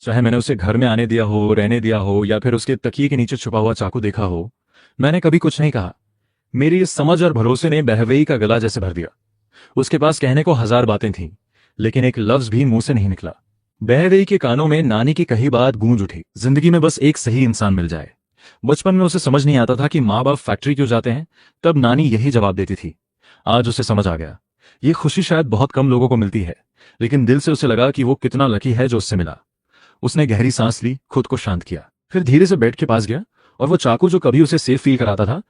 चाहे मैंने उसे घर में आने दिया हो, रहने दिया हो, या फिर उसके तकिए के नीचे छुपा हुआ चाकू देखा हो, मैंने कभी कुछ नहीं कहा। मेरी इस समझ और भरोसे ने बहवेई का गला जैसे भर दिया। उसके पास कहने को हजार बातें थीं, लेकिन एक लफ्ज भी मुंह से नहीं निकला। बहवेई के कानों में नानी की कही बात गूंज उठी, जिंदगी में बस एक सही इंसान मिल जाए। बचपन में उसे समझ नहीं आता था कि माँ बाप फैक्ट्री क्यों जाते हैं, तब नानी यही जवाब देती थी। आज उसे समझ आ गया। ये खुशी शायद बहुत कम लोगों को मिलती है, लेकिन दिल से उसे लगा कि वो कितना लकी है जो उससे मिला। उसने गहरी सांस ली, खुद को शांत किया, फिर धीरे से बेड के पास गया और वो चाकू जो कभी उसे सेफ फील कराता था,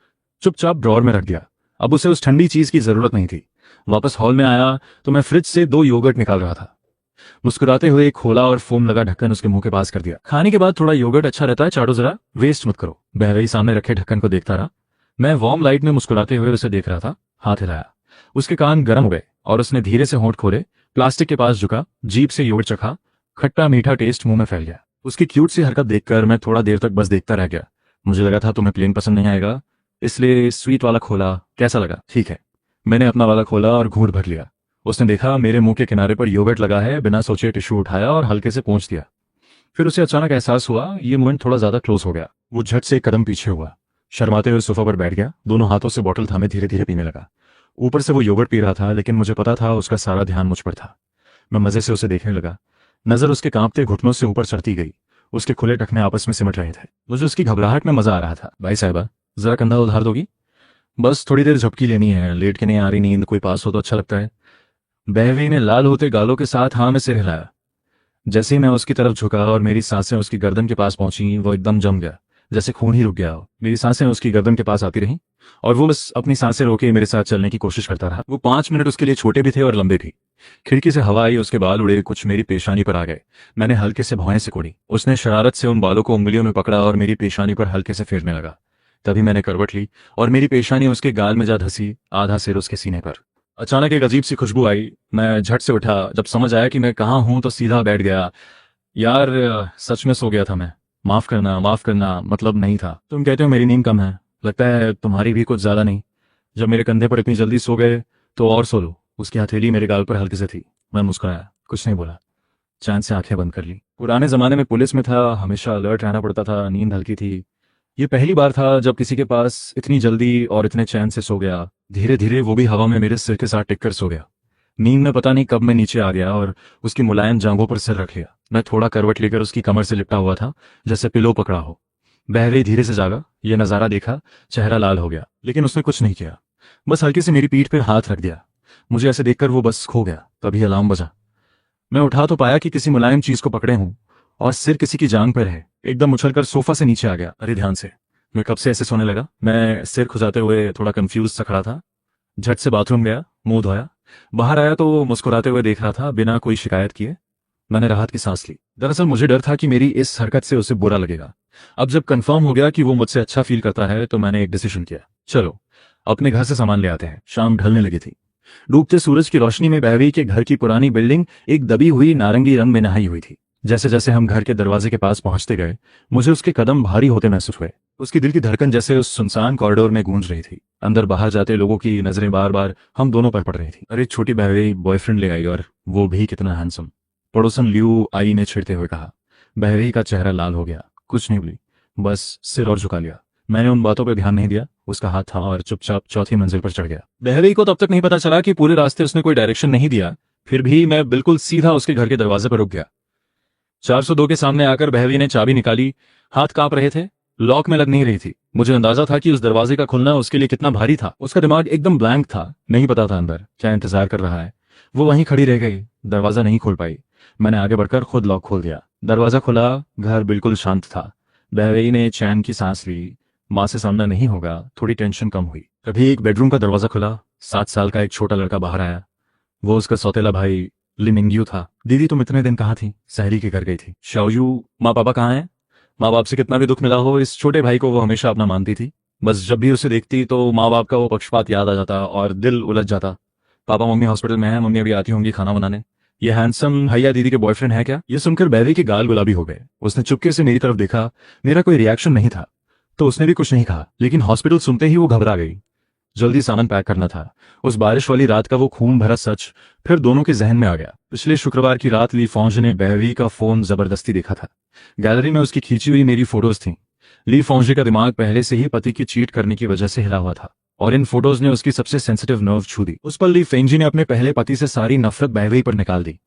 चुपचाप ड्रॉर में रख दिया। अब उसे उस ठंडी चीज की जरूरत नहीं थी। वापस हॉल में आया तो मैं फ्रिज से 2 योगर्ट निकाल रहा था। मुस्कुराते हुए एक खोला और फोम लगा ढक्कन उसके मुंह के पास कर दिया। खाने के बाद थोड़ा योगर्ट अच्छा रहता है, चाटो जरा, वेस्ट मत करो। बहवेई सामने रखे ढक्कन को देखता रहा। मैं वार्म लाइट में मुस्कुराते हुए उसे देख रहा था। हाथ हिलाया, उसके कान गर्म हो गए और उसने धीरे से होंठ खोले, प्लास्टिक के पास झुका, जीभ से योगर्ट चखा। खट्टा मीठा टेस्ट मुंह में फैल गया। उसकी क्यूट सी हरकत देखकर मैं थोड़ा देर तक बस देखता रह गया। मुझे लगा था तुम्हें प्लेन पसंद नहीं आएगा, इसलिए स्वीट वाला खोला। कैसा लगा? ठीक है। मैंने अपना वाला खोला और घूंट भर लिया। उसने देखा मेरे मुंह के किनारे पर योगर्ट लगा है, बिना सोचे टिश्यू उठाया और हल्के से पोंछ दिया। फिर उसे अचानक एहसास हुआ ये मोमेंट थोड़ा ज्यादा क्लोज हो गया। वो झट से एक कदम पीछे हुआ, शर्माते हुए सोफा पर बैठ गया, दोनों हाथों से बॉटल थामे धीरे धीरे पीने लगा। ऊपर से वो योगर्ट पी रहा था, लेकिन मुझे पता था उसका सारा ध्यान मुझ पर था। मैं मजे से उसे देखने लगा। नजर उसके कांपते घुटनों से ऊपर चढ़ती गई। उसके खुले टखने आपस में सिमट रहे थे। मुझे उसकी घबराहट में मजा आ रहा था। भाई साहिबा, जरा कंधा उधार दोगी? बस थोड़ी देर झपकी लेनी है, लेट के नहीं आ रही नींद, कोई पास हो तो अच्छा लगता है। बहवी ने लाल होते गालों के साथ हाँ में सिर हिलाया। जैसे ही मैं उसकी तरफ झुका और मेरी सांसें उसकी गर्दन के पास पहुंची, वो एकदम जम गया, जैसे खून ही रुक गया हो। मेरी सांसें उसकी गर्दन के पास आती रहीं और वो बस अपनी सांसें रोके मेरे साथ चलने की कोशिश करता रहा। वो 5 मिनट उसके लिए छोटे भी थे और लंबे भी। खिड़की से हवा आई, उसके बाल उड़े, कुछ मेरी पेशानी पर आ गए। मैंने हल्के से भौहें सिकोड़ी। उसने शरारत से उन बालों को उंगलियों में पकड़ा और मेरी पेशानी पर हल्के से फेरने लगा। तभी मैंने करवट ली और मेरी पेशानी उसके गाल में जा धसी, आधा सिर उसके सीने पर। अचानक एक अजीब सी खुशबू आई। मैं झट से उठा। जब समझ आया कि मैं कहाँ हूं तो सीधा बैठ गया। यार, सच में सो गया था मैं। माफ करना, मतलब नहीं था। तुम कहते हो मेरी नींद कम है, लगता है तुम्हारी भी कुछ ज्यादा नहीं। जब मेरे कंधे पर इतनी जल्दी सो गए तो और सो लो। उसकी हथेली मेरे गाल पर हल्के से थी। मैं मुस्कुराया, कुछ नहीं बोला, चैन से आंखें बंद कर ली। पुराने जमाने में पुलिस में था, हमेशा अलर्ट रहना पड़ता था, नींद हल्की थी। ये पहली बार था जब किसी के पास इतनी जल्दी और इतने चैन से सो गया। धीरे धीरे वो भी हवा में मेरे सिर के साथ टिककर सो गया। नींद में पता नहीं कब मैं नीचे आ गया और उसकी मुलायम जांघों पर सिर रख लिया। मैं थोड़ा करवट लेकर उसकी कमर से लिपटा हुआ था, जैसे पिलो पकड़ा हो। बहवे धीरे से जागा। ये नजारा देखा, चेहरा लाल हो गया, लेकिन उसने कुछ नहीं किया, बस हल्के से मेरी पीठ पर हाथ रख दिया। मुझे ऐसे देखकर वो बस खो गया। तभी अलार्म बजा। मैं उठा तो पाया कि किसी मुलायम चीज को पकड़े हूं और सिर किसी की जांघ पर है। एकदम उछलकर सोफा से नीचे आ गया। अरे ध्यान से, मैं कब से ऐसे सोने लगा? मैं सिर खुजाते हुए थोड़ा कंफ्यूज सा खड़ा था। झट से बाथरूम गया, मुंह धोया, बाहर आया तो वो मुस्कुराते हुए देख रहा था, बिना कोई शिकायत किए। मैंने राहत की सांस ली। दरअसल मुझे डर था कि मेरी इस हरकत से उसे बुरा लगेगा। अब जब कंफर्म हो गया कि वो मुझसे अच्छा फील करता है तो मैंने एक डिसीजन किया, चलो अपने घर से सामान ले आते हैं। शाम ढलने लगी थी। डूबते सूरज की रोशनी में बहवी के घर की पुरानी बिल्डिंग एक दबी हुई नारंगी रंग में नहाई हुई थी। जैसे जैसे हम घर के दरवाजे के पास पहुंचते गए, मुझे उसके कदम भारी होते महसूस हुए। उसकी दिल की धड़कन जैसे उस सुनसान कॉरिडोर में गूंज रही थी। अंदर बाहर जाते लोगों की नजरें बार बार हम दोनों पर पड़ रही थी। अरे छोटी बहवी बॉयफ्रेंड ले आई, और वो भी कितना हैंडसम, पड़ोसन लियू आई ने छिड़ते हुए कहा। बहवी का चेहरा लाल हो गया, कुछ नहीं बोली, बस सिर और झुका लिया। मैंने उन बातों पर ध्यान नहीं दिया। उसका हाथ था और चुपचाप चौथी मंजिल पर चढ़ गया। बहवी को तब तक नहीं पता चला कि पूरे रास्ते उसने कोई डायरेक्शन नहीं दिया। फिर भी मैं बिल्कुल सीधा उसके घर के दरवाजे पर रुक गया। 402 के सामने आकर बहवी ने चाबी निकाली। हाथ कांप रहे थे, लॉक में लग नहीं रही थी। मुझे अंदाजा था कि उस दरवाजे का खुलना उसके लिए कितना भारी था। उसका दिमाग एकदम ब्लैंक था, नहीं पता था अंदर क्या इंतजार कर रहा है। वो वहीं खड़ी रह गई, दरवाजा नहीं खोल पाई। मैंने आगे बढ़कर खुद लॉक खोल दिया। दरवाजा खुला, घर बिल्कुल शांत था। बहवी ने चैन की सांस ली। माँ से सामना नहीं होगा, थोड़ी टेंशन कम हुई। तभी एक बेडरूम का दरवाजा खुला। 7 साल का एक छोटा लड़का बाहर आया। वो उसका सौतेला भाई लिमिंग्यू था। दीदी तुम इतने दिन कहाँ थी? सहेली के घर गई थी। शाओयू, माँ पापा कहाँ हैं? माँ बाप से कितना भी दुख मिला हो, इस छोटे भाई को वो हमेशा अपना मानती थी। बस जब भी उसे देखती तो माँ बाप का वो पक्षपात याद आ जाता और दिल उलझ जाता। पापा मम्मी हॉस्पिटल में है, मम्मी अभी आती होंगी खाना बनाने। ये हैंडसम भैया दीदी के बॉयफ्रेंड है क्या? ये सुनकर बहवी के गाल गुलाबी हो गए। उसने चुपके से मेरी तरफ देखा। मेरा कोई रिएक्शन नहीं था तो उसने भी कुछ नहीं कहा, लेकिन हॉस्पिटल सुनते ही वो घबरा गई। जल्दी सामान पैक करना था। उस बारिश वाली रात का वो खून भरा सच फिर दोनों के जहन में आ गया। पिछले शुक्रवार की रात ली फॉन्ज ने बहवी का फोन जबरदस्ती देखा था। गैलरी में उसकी खींची हुई मेरी फोटोज थीं। ली फॉन्जे का दिमाग पहले से ही पति की चीट करने की वजह से हिला हुआ था और इन फोटोज ने उसकी सबसे सेंसिटिव नर्व छू दी। उस पर ली फेंजी ने अपने पहले पति से सारी नफरत बहवी पर निकाल दी।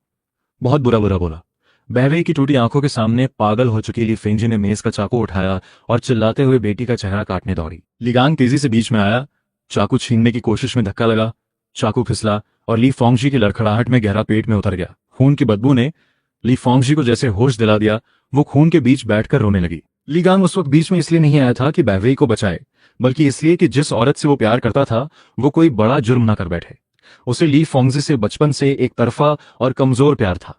बहुत बुरा बुरा बोला। बहवे की टूटी आंखों के सामने पागल हो चुकी ली फेंजी ने मेज का चाकू उठाया और चिल्लाते हुए बेटी का चेहरा काटने दौड़ी। लिगांग तेजी से बीच में आया। चाकू छीनने की कोशिश में धक्का लगा, चाकू फिसला और ली फोंगजी की लड़खड़ाहट में गहरा पेट में उतर गया। खून की बदबू ने ली फोंगजी को जैसे होश दिला दिया। वो खून के बीच बैठकर रोने लगी। लिगांग उस वक्त बीच में इसलिए नहीं आया था कि बहवे को बचाए, बल्कि इसलिए कि जिस औरत से वो प्यार करता था वो कोई बड़ा जुर्म न कर बैठे। उसे ली फोंगजी से बचपन से एक तरफा और कमजोर प्यार था।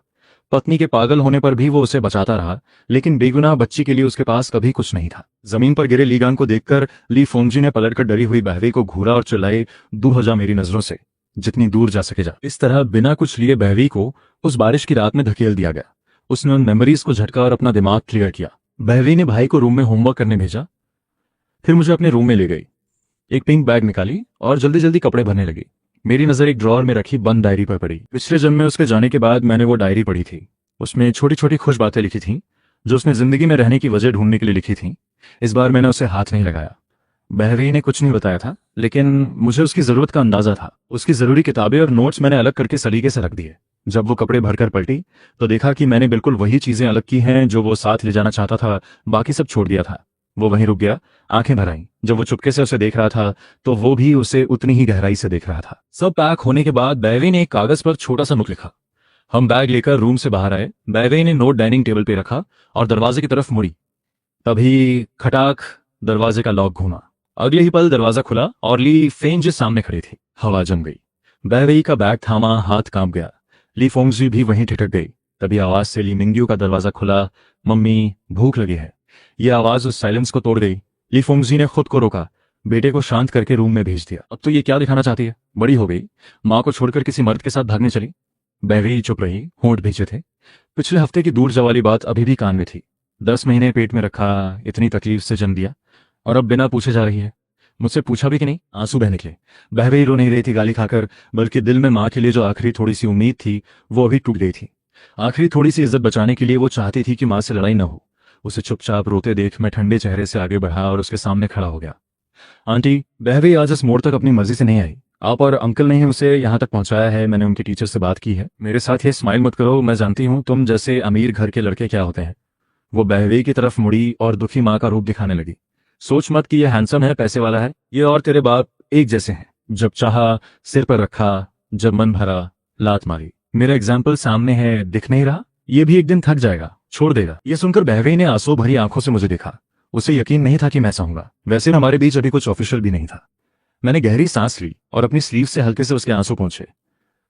पत्नी के पागल होने पर भी वो उसे बचाता रहा, लेकिन बेगुनाह बच्ची के लिए उसके पास कभी कुछ नहीं था। जमीन पर गिरे लीगांग को देखकर ली फोंगजी ने पलटकर डरी हुई बहवे को घूरा और चिल्लाए, दूर हो जा मेरी नजरों से, जितनी दूर जा सके जा। इस तरह बिना कुछ लिए बहवी को उस बारिश की रात में धकेल दिया गया। उसने उन मेमोरीज को झटका और अपना दिमाग क्लियर किया। बहवी ने भाई को रूम में होमवर्क करने भेजा, फिर मुझे अपने रूम में ले गई। एक पिंक बैग निकाली और जल्दी जल्दी कपड़े भरने लगी। मेरी नजर एक ड्रॉअर में रखी बंद डायरी पर पड़ी। पिछले जन्म में उसके जाने के बाद मैंने वो डायरी पढ़ी थी। उसमें छोटी छोटी खुश बातें लिखी थीं जो उसने जिंदगी में रहने की वजह ढूंढने के लिए लिखी थीं। इस बार मैंने उसे हाथ नहीं लगाया। बहवी ने कुछ नहीं बताया था, लेकिन मुझे उसकी जरूरत का अंदाजा था। उसकी जरूरी किताबें और नोट्स मैंने अलग करके सलीके से रख दिए। जब वो कपड़े भरकर पलटी तो देखा कि मैंने बिल्कुल वही चीजें अलग की हैं जो वो साथ ले जाना चाहता था, बाकी सब छोड़ दिया था। वो वहीं रुक गया, आंखें भर आईं। जब वो चुपके से उसे देख रहा था तो वो भी उसे उतनी ही गहराई से देख रहा था। सब पैक होने के बाद बहवी ने एक कागज पर छोटा सा नुक लिखा। हम बैग लेकर रूम से बाहर आए। बहवी ने नोट डाइनिंग टेबल पे रखा और दरवाजे की तरफ मुड़ी। तभी खटाक दरवाजे का लॉक घूमा। अगले ही पल दरवाजा खुला और ली फेंज सामने खड़ी थी। हवा जम गई। बहवी का बैग थामा, हाथ कांप गया। ली फोंगजी भी वहीं ठिठक गई। तभी आवाज से ली मिंग्यू का दरवाजा खुला। मम्मी, भूख लगी है। यह आवाज उस साइलेंस को तोड़ गई। ली फोंगजी ने खुद को रोका, बेटे को शांत करके रूम में भेज दिया। अब तो ये क्या दिखाना चाहती है? बड़ी हो गई, माँ को छोड़कर किसी मर्द के साथ भागने चली। बहवी चुप रही, होंठ भींचे थे। पिछले हफ्ते की दूर जवाली बात अभी भी कान में थी। 10 महीने पेट में रखा, इतनी तकलीफ से जन्म दिया, और अब बिना पूछे जा रही है। मुझसे पूछा भी कि नहीं? आंसू बह निकले। बहवी रो नहीं रही थी गाली खाकर, बल्कि दिल में माँ के लिए जो आखिरी थोड़ी सी उम्मीद थी वो अभी टूट गई थी। आखिरी थोड़ी सी इज्जत बचाने के लिए वो चाहती थी कि माँ से लड़ाई न हो। उसे चुपचाप रोते देख मैं ठंडे चेहरे से आगे बढ़ा और उसके सामने खड़ा हो गया। आंटी, बहवी आज इस मोड़ तक अपनी मर्जी से नहीं आई। आप और अंकल ने ही उसे यहाँ तक पहुंचाया है। मैंने उनके टीचर से बात की है। मेरे साथ ये स्माइल मत करो, मैं जानती हूँ तुम जैसे अमीर घर के लड़के क्या होते हैं। वो बहवी की तरफ मुड़ी और दुखी माँ का रूप दिखाने लगी। सोच मत कि ये हैंडसम है, पैसे वाला है। ये और तेरे बाप एक जैसे हैं। जब चाहा सिर पर रखा, जब मन भरा लात मारी। मेरा एग्जाम्पल सामने है, दिख नहीं रहा? ये भी एक दिन थक जाएगा, छोड़ देगा। ये सुनकर बहवी ने आंसू भरी आंखों से मुझे देखा। उसे यकीन नहीं था कि मैं सहूंगा। वैसे हमारे बीच अभी कुछ ऑफिशियल भी नहीं था। मैंने गहरी सांस ली और अपनी स्लीव से हल्के से उसके आंसू पोंछे।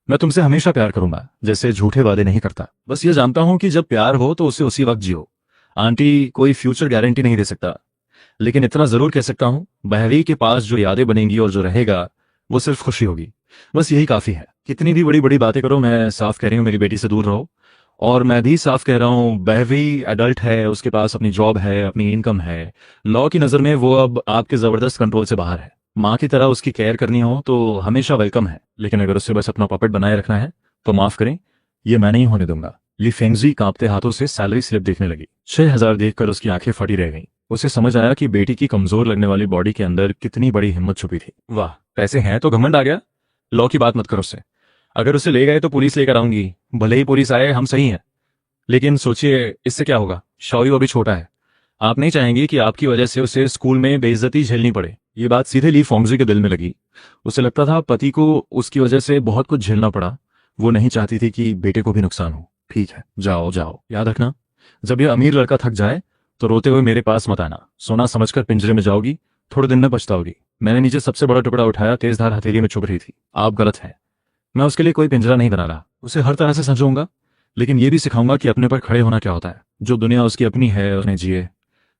मैं तुमसे हमेशा प्यार करूंगा, जैसे झूठे वादे नहीं करता। बस ये जानता हूं कि जब प्यार हो तो उसे उसी वक्त जियो। आंटी, कोई फ्यूचर गारंटी नहीं दे सकता, लेकिन इतना जरूर कह सकता हूं, बहवी के पास जो यादें बनेंगी और जो रहेगा वो सिर्फ खुशी होगी। बस यही काफी है। कितनी भी बड़ी बड़ी बातें करो, मैं साफ कह रही हूँ मेरी बेटी से दूर रहो। और मैं भी साफ कह रहा हूँ, बहवी एडल्ट है, उसके पास अपनी जॉब है, अपनी इनकम है। लॉ की नजर में वो अब आपके जबरदस्त कंट्रोल से बाहर है। माँ की तरह उसकी केयर करनी हो तो हमेशा वेलकम है, लेकिन अगर उससे बस अपना पॉकेट बनाए रखना है तो माफ करें, ये मैं नहीं होने दूंगा। ली फेंगजी कांपते हाथों से सैलरी स्लिप देखने लगी। 6000 देखकर उसकी आंखें फटी रह गईं। उसे समझ आया कि बेटी की कमजोर लगने वाली बॉडी के अंदर कितनी बड़ी हिम्मत छुपी थी। वाह, पैसे हैं तो घमंड आ गया। लॉ की बात मत करो उससे। अगर उसे ले गए तो पुलिस लेकर आऊंगी। भले ही पुलिस आए, हम सही हैं, लेकिन सोचिए इससे क्या होगा। शौर्य अभी छोटा है। आप नहीं चाहेंगे कि आपकी वजह से उसे स्कूल में बेइज्जती झेलनी पड़े। ये बात सीधे ली फोंगजी के दिल में लगी। उसे लगता था पति को उसकी वजह से बहुत कुछ झेलना पड़ा। वो नहीं चाहती थी कि बेटे को भी नुकसान हो। ठीक है, जाओ जाओ, याद रखना, जब ये अमीर लड़का थक जाए तो रोते हुए मेरे पास मत आना। सोना समझकर पिंजरे में जाओगी, थोड़े दिन में पछताओगी। मैंने नीचे सबसे बड़ा टुकड़ा उठाया, तेजधार हथेली में चुभ रही थी। आप गलत हैं। मैं उसके लिए कोई पिंजरा नहीं बना रहा। उसे हर तरह से समझाऊंगा, लेकिन ये भी सिखाऊंगा कि अपने पर खड़े होना क्या होता है। जो दुनिया उसकी अपनी है उसने जिए।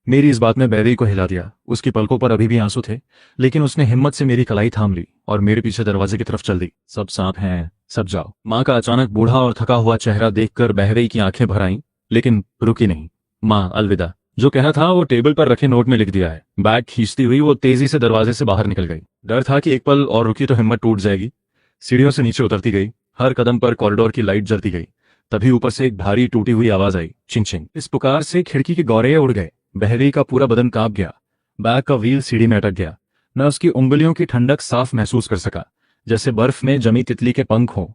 मेरी इस बात में बहवी को हिला दिया। उसकी पलकों पर अभी भी आंसू थे, लेकिन उसने हिम्मत से मेरी कलाई थाम ली और मेरे पीछे दरवाजे की तरफ चल दी। सब सांप हैं, सब जाओ। माँ का अचानक बूढ़ा और थका हुआ चेहरा देखकर बहवी की आंखें भर आईं, लेकिन रुकी नहीं। माँ, अलविदा। जो कहना था वो टेबल पर रखे नोट में लिख दिया है। बैग खींचती हुई वो तेजी से दरवाजे से बाहर निकल गई। डर था कि एक पल और रुकी तो हिम्मत टूट जाएगी। सीढ़ियों से नीचे उतरती गई, हर कदम पर कॉरिडोर की लाइट जलती गई। तभी ऊपर से एक भारी टूटी हुई आवाज आई, चिंग चिंग। इस पुकार से खिड़की के गौरे उड़ गए। बहरी का पूरा बदन कांप गया। बैग का व्हील सीढ़ी में अटक गया। मैं उसकी उंगलियों की ठंडक साफ महसूस कर सका, जैसे बर्फ में जमी तितली के पंख हों।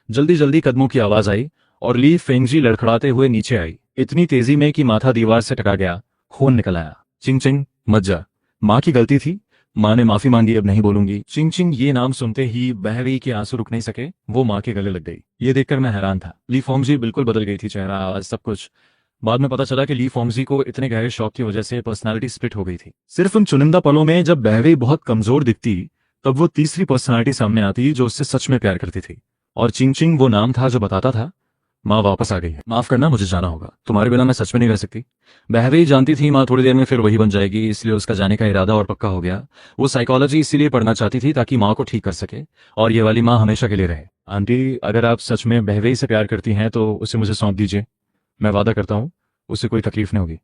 जल्दी जल्दी कदमों की आवाज आई और ली फेंगजी लड़खड़ाते हुए नीचे आई, इतनी तेजी में कि माथा दीवार से टकरा गया, खून निकल आया। चिंग चिंग मत जा, माँ की गलती थी, माँ ने माफी मांगी, अब नहीं बोलूंगी। चिंग चिंग ये नाम सुनते ही बहवी के आंसू रुक नहीं सके। वो माँ के गले लग गई। ये देखकर मैं हैरान था। ली फोंगजी बिल्कुल बदल गई थी, चेहरा, आवाज, सब कुछ। बाद में पता चला कि ली फोंगजी को इतने गहरे शौक की वजह से पर्सनालिटी स्प्लिट हो गई थी। सिर्फ उन चुनिंदा पलों में जब बहवी बहुत कमजोर दिखती तब वो तीसरी पर्सनालिटी सामने आती जो उससे सच में प्यार करती थी। और चिंग चिंग वो नाम था जो बताता था माँ वापस आ गई है, माफ करना, मुझे जाना होगा, तुम्हारे बिना मैं सच में नहीं रह सकती। बहवी जानती थी माँ थोड़ी देर में फिर वही बन जाएगी, इसलिए उसका जाने का इरादा और पक्का हो गया। वो साइकोलॉजी इसीलिए पढ़ना चाहती थी ताकि माँ को ठीक कर सके और ये वाली माँ हमेशा के लिए रहे। आंटी, अगर आप सच में बहवी से प्यार करती हैं तो उसे मुझे सौंप दीजिए, मैं वादा करता हूँ उसे कोई तकलीफ नहीं होगी।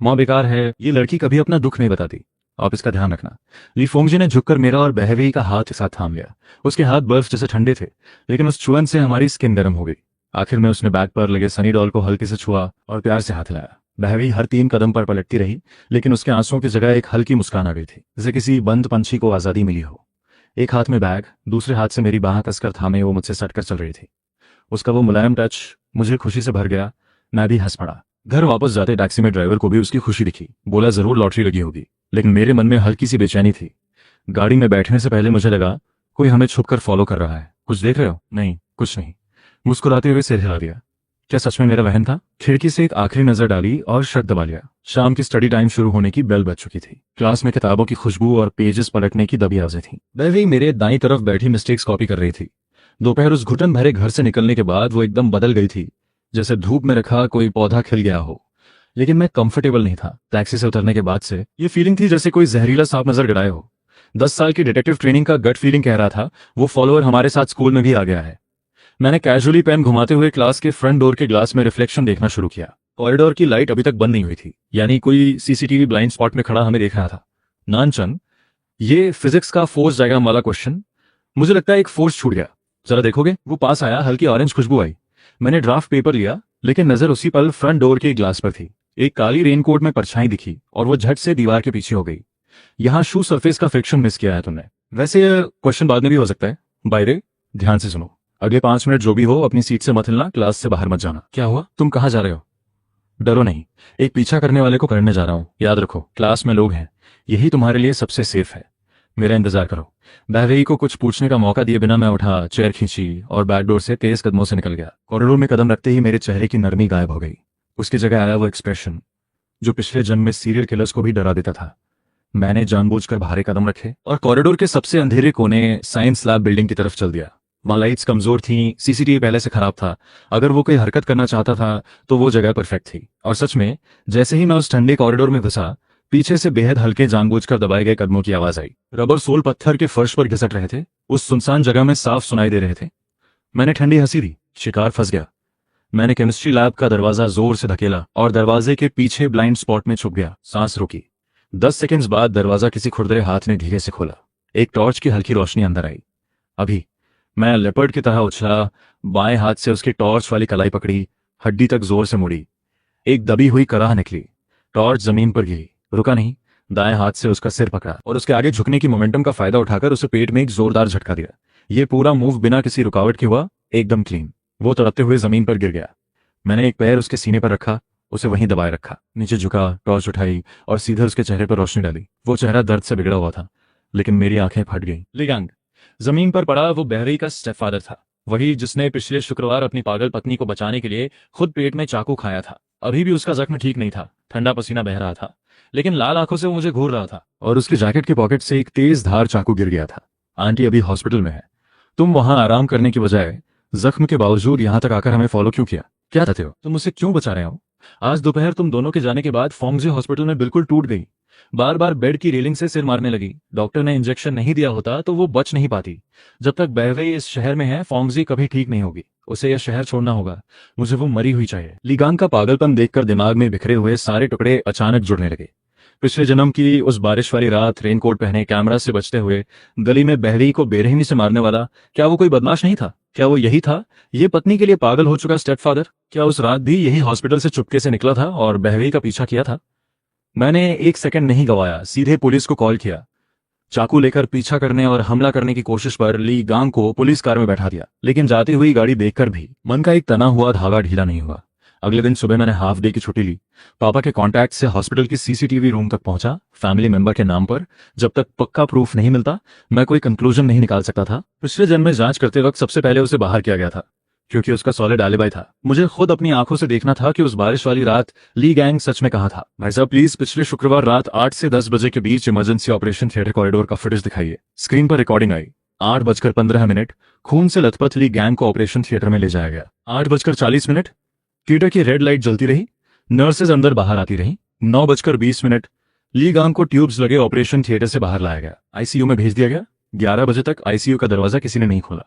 माँ बेकार है, ये लड़की कभी अपना दुख नहीं बताती, आप इसका ध्यान रखना। ली फोंगजी ने झुककर मेरा और बहवी का हाथ साथ थाम लिया। उसके हाथ बर्फ जैसे ठंडे थे, लेकिन उस छुअन से हमारी स्किन गर्म हो गई। आखिर में उसने बैग पर लगे सनी डॉल को हल्के से छुआ और प्यार से हाथ लाया। बहवी हर 3 कदम पर पलटती रही, लेकिन उसके आंसुओं की जगह एक हल्की मुस्कान आ गई थी, जैसे किसी बंद पंछी को आजादी मिली हो। एक हाथ में बैग, दूसरे हाथ से मेरी बाह कसकर थामे वो मुझसे सटकर चल रही थी। उसका वो मुलायम टच मुझे खुशी से भर गया। मैं भी हंस पड़ा। घर वापस जाते टैक्सी में ड्राइवर को भी उसकी खुशी दिखी। बोला जरूर लॉटरी लगी होगी, लेकिन मेरे मन में हल्की सी बेचैनी थी। गाड़ी में बैठने से पहले मुझे लगा कोई हमें छुपकर फॉलो कर रहा है। कुछ देख रहे हो? नहीं, कुछ नहीं। मुस्कुराते हुए सिर हिला दिया। क्या सच में मेरा वहन था? खिड़की से एक आखिरी नजर डाली और शट दबा लिया। शाम की स्टडी टाइम शुरू होने की बेल बज चुकी थी। क्लास में किताबों की खुशबू और पेजेस पलटने की दबी आवाजें थी। बहवी मेरे दाईं तरफ बैठी मिस्टेक्स कॉपी कर रही थी। दोपहर उस घुटन भरे घर से निकलने के बाद वो एकदम बदल गई थी, जैसे धूप में रखा कोई पौधा खिल गया हो। लेकिन मैं कंफर्टेबल नहीं था। टैक्सी से उतरने के बाद से ये फीलिंग थी जैसे कोई जहरीला सांप नजर गिराए हो। 10 साल की डिटेक्टिव ट्रेनिंग का गट फीलिंग कह रहा था वो फॉलोअर हमारे साथ स्कूल में भी आ गया है। मैंने कैजुअली पेन घुमाते हुए क्लास के फ्रंट डोर के ग्लास में रिफ्लेक्शन देखना शुरू किया। कॉरिडोर की लाइट अभी तक बंद नहीं हुई थी, यानी कोई सीसीटीवी ब्लाइंड स्पॉट में खड़ा हमें देख रहा था। नानचन, ये फिजिक्स का फोर्स डायग्राम वाला क्वेश्चन, मुझे लगता है एक फोर्स छूट गया, जरा देखोगे? वो पास आया, हल्की ऑरेंज खुशबू आई। मैंने ड्राफ्ट पेपर लिया, लेकिन नजर उसी पल फ्रंट डोर के ग्लास पर थी। एक काली रेनकोट में परछाई दिखी और वो झट से दीवार के पीछे हो गई। यहाँ शू सरफेस का फ्रिक्शन मिस किया है तुमने। वैसे क्वेश्चन बाद में भी हो सकता है। बाय, ध्यान से सुनो। अगले 5 मिनट जो भी हो अपनी सीट से मत हिलना, क्लास से बाहर मत जाना। क्या हुआ? तुम कहाँ जा रहे हो? डरो नहीं, एक पीछा करने वाले को करने जा रहा हूँ। याद रखो, क्लास में लोग हैं, यही तुम्हारे लिए सबसे सेफ है। मेरा इंतजार करो। बहवेई को कुछ पूछने का मौका दिए बिना मैं उठा, चेयर खींची और बैकडोर से तेज कदमों से निकल गया। कॉरिडोर में कदम रखते ही मेरे चेहरे की नरमी गायब हो गई। उसकी जगह आया वो एक्सप्रेशन जो पिछले जन्म में सीरियल किलर्स को भी डरा देता था। मैंने जानबूझकर भारे कदम रखे और कॉरिडोर के सबसे अंधेरे कोने साइंस लैब बिल्डिंग की तरफ चल दिया। वहां लाइट्स कमजोर थीं, सीसीटीवी पहले से खराब था। अगर वो कोई हरकत करना चाहता था तो वो जगह परफेक्ट थी। और सच में जैसे ही मैं उस ठंडे कॉरिडोर में घुसा, पीछे से बेहद हल्के जानबूझकर दबाए गए कदमों की आवाज आई। रबर सोल पत्थर के फर्श पर घिसट रहे थे, उस सुनसान जगह में साफ सुनाई दे रहे थे। मैंने ठंडी हंसी दी, शिकार फंस गया। मैंने केमिस्ट्री लैब का दरवाजा जोर से धकेला और दरवाजे के पीछे ब्लाइंड स्पॉट में छुप गया। सांस रुकी। 10 सेकंड्स बाद दरवाजा किसी खुरदरे हाथ ने धीरे से खोला। एक टॉर्च की हल्की रोशनी अंदर आई। अभी मैं लेपर्ड की तरह उछला, बाएं हाथ से उसकी टॉर्च वाली कलाई पकड़ी, हड्डी तक जोर से मुड़ी। एक दबी हुई कराह निकली। टॉर्च जमीन पर गिरी, रुका नहीं, दाएं हाथ से उसका सिर पकड़ा और उसके आगे झुकने की मोमेंटम का फायदा उठाकर उसे पेट में एक जोरदार झटका दिया। ये पूरा मूव बिना किसी रुकावट के हुआ, एकदम क्लीन। वो तड़पते हुए जमीन पर गिर गया। मैंने एक पैर उसके सीने पर रखा, उसे वहीं दबाए रखा। नीचे झुका, टॉर्च उठाई और सीधे उसके चेहरे पर रोशनी डाली। वो चेहरा दर्द से बिगड़ा हुआ था, लेकिन मेरी आंखें फट गईं। लियांग, जमीन पर पड़ा वो बहरी का स्टेपफादर था, वही जिसने पिछले शुक्रवार अपनी पागल पत्नी को बचाने के लिए खुद पेट में चाकू खाया था। अभी भी उसका जख्म ठीक नहीं था, ठंडा पसीना बह रहा था, लेकिन लाल आंखों से वो मुझे घूर रहा था और उसके जैकेट के पॉकेट से एक तेज धार चाकू गिर गया था। आंटी अभी हॉस्पिटल में है, तुम वहां आराम करने की बजाय जख्म के बावजूद यहां तक आकर हमें फॉलो क्यों किया? क्या चाहते हो? तुम मुझसे क्यों बचा रहे हो? आज दोपहर तुम दोनों के जाने के बाद फोंगजी हॉस्पिटल में बिल्कुल टूट गई, बार बार बेड की रेलिंग से सिर मारने लगी। डॉक्टर ने इंजेक्शन नहीं दिया होता तो वो बच नहीं पाती। जब तक बहवेई इस शहर में है, फोंगजी कभी ठीक नहीं होगी। उसे यह शहर छोड़ना होगा। मुझे वो मरी हुई चाहिए। लीगांग का पागलपन देखकर दिमाग में बिखरे हुए सारे टुकड़े अचानक जुड़ने लगे। पिछले जन्म की उस बारिश वाली रात, रेनकोट पहने, कैमरा से बचते हुए, गली में बहरी को बेरहमी से मारने वाला, क्या वो कोई बदमाश नहीं था? क्या वो यही था, ये पत्नी के लिए पागल हो चुका स्टेपफादर? क्या उस रात भी यही हॉस्पिटल से चुपके से निकला था और बहरी का पीछा किया था? मैंने एक सेकंड नहीं गवाया, सीधे पुलिस को कॉल किया। चाकू लेकर पीछा करने और हमला करने की कोशिश पर ली गांग को पुलिस कार में बैठा दिया। लेकिन जाती हुई गाड़ी देखकर भी मन का एक तना हुआ धागा ढीला नहीं हुआ। अगले दिन सुबह मैंने हाफ डे की छुट्टी ली। पापा के कांटेक्ट से हॉस्पिटल की सीसीटीवी रूम तक पहुंचा, फैमिली मेंबर के नाम पर। जब तक पक्का प्रूफ नहीं मिलता, मैं कोई कंक्लूजन नहीं निकाल सकता था। पिछले जन्म में जांच करते वक्त सबसे पहले उसे बाहर किया गया था, क्योंकि उसका सॉलिड एलिबाई था। मुझे खुद अपनी आंखों से देखना था कि उस बारिश वाली रात ली गैंग सच में कहां था। भाई साहब प्लीज पिछले शुक्रवार रात 8 से 10 बजे के बीच इमरजेंसी ऑपरेशन थिएटर कॉरिडोर का फुटेज दिखाइए। स्क्रीन पर रिकॉर्डिंग आई। 8:15 खून से लथपथ ली गैंग को ऑपरेशन थिएटर में ले जाया गया। 8:40 थिएटर की रेड लाइट जलती रही, नर्सेज अंदर बाहर आती रही। 9:20 ली गैंग को ट्यूब्स लगे ऑपरेशन थिएटर से बाहर लाया गया, आईसीयू में भेज दिया गया। 11 बजे तक आईसीयू का दरवाजा किसी ने नहीं खोला।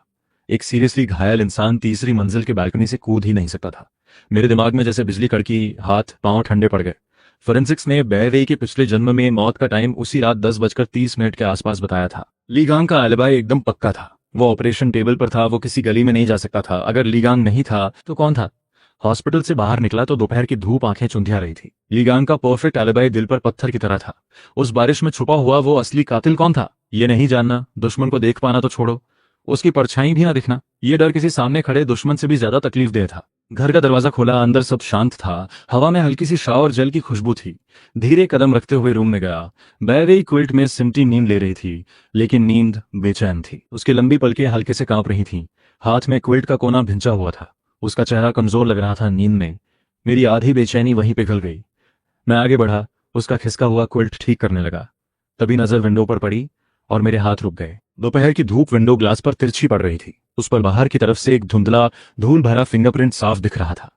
एक सीरियसली घायल इंसान तीसरी मंजिल के बालकनी से कूद ही नहीं सकता था। मेरे दिमाग में जैसे बिजली कड़की, हाथ पांव ठंडे पड़ गए। फोरेंसिक्स ने बहवे के पिछले जन्म में मौत का टाइम उसी रात 10:30 के आसपास बताया था। लीगांग का एलिबाई एकदम पक्का था। वो ऑपरेशन टेबल पर था, वो किसी गली में नहीं जा सकता था। अगर लीगांग नहीं था तो कौन था? हॉस्पिटल से बाहर निकला तो दोपहर की धूप आंखें चुंधिया रही थी। लीगांग का परफेक्ट एलिबाई दिल पर पत्थर की तरह था। उस बारिश में छुपा हुआ वो असली कातिल कौन था, ये नहीं जानना। दुश्मन को देख पाना तो छोड़ो, उसकी परछाई भी ना दिखना, ये डर किसी सामने खड़े दुश्मन से भी ज्यादा तकलीफ दे था। घर का दरवाजा खोला, अंदर सब शांत था। हवा में हल्की सी शावर जेल की खुशबू थी। धीरे कदम रखते हुए रूम में गया। बैवे क्विल्ट में सिमटी नींद ले रही थी, लेकिन नींद बेचैन थी। उसकी लंबी पलकें हल्के से कांप रही थीं। हाथ में क्विल्ट का कोना भिंचा हुआ था। उसका चेहरा कमजोर लग रहा था नींद में। मेरी आधी बेचैनी वहीं पिघल गई। मैं आगे बढ़ा, उसका खिसका हुआ क्विल्ट ठीक करने लगा। तभी नजर विंडो पर पड़ी और मेरे हाथ रुक गए। दोपहर की धूप विंडो ग्लास पर तिरछी पड़ रही थी। उस पर बाहर की तरफ से एक धुंधला, धूल भरा फिंगरप्रिंट साफ दिख रहा था।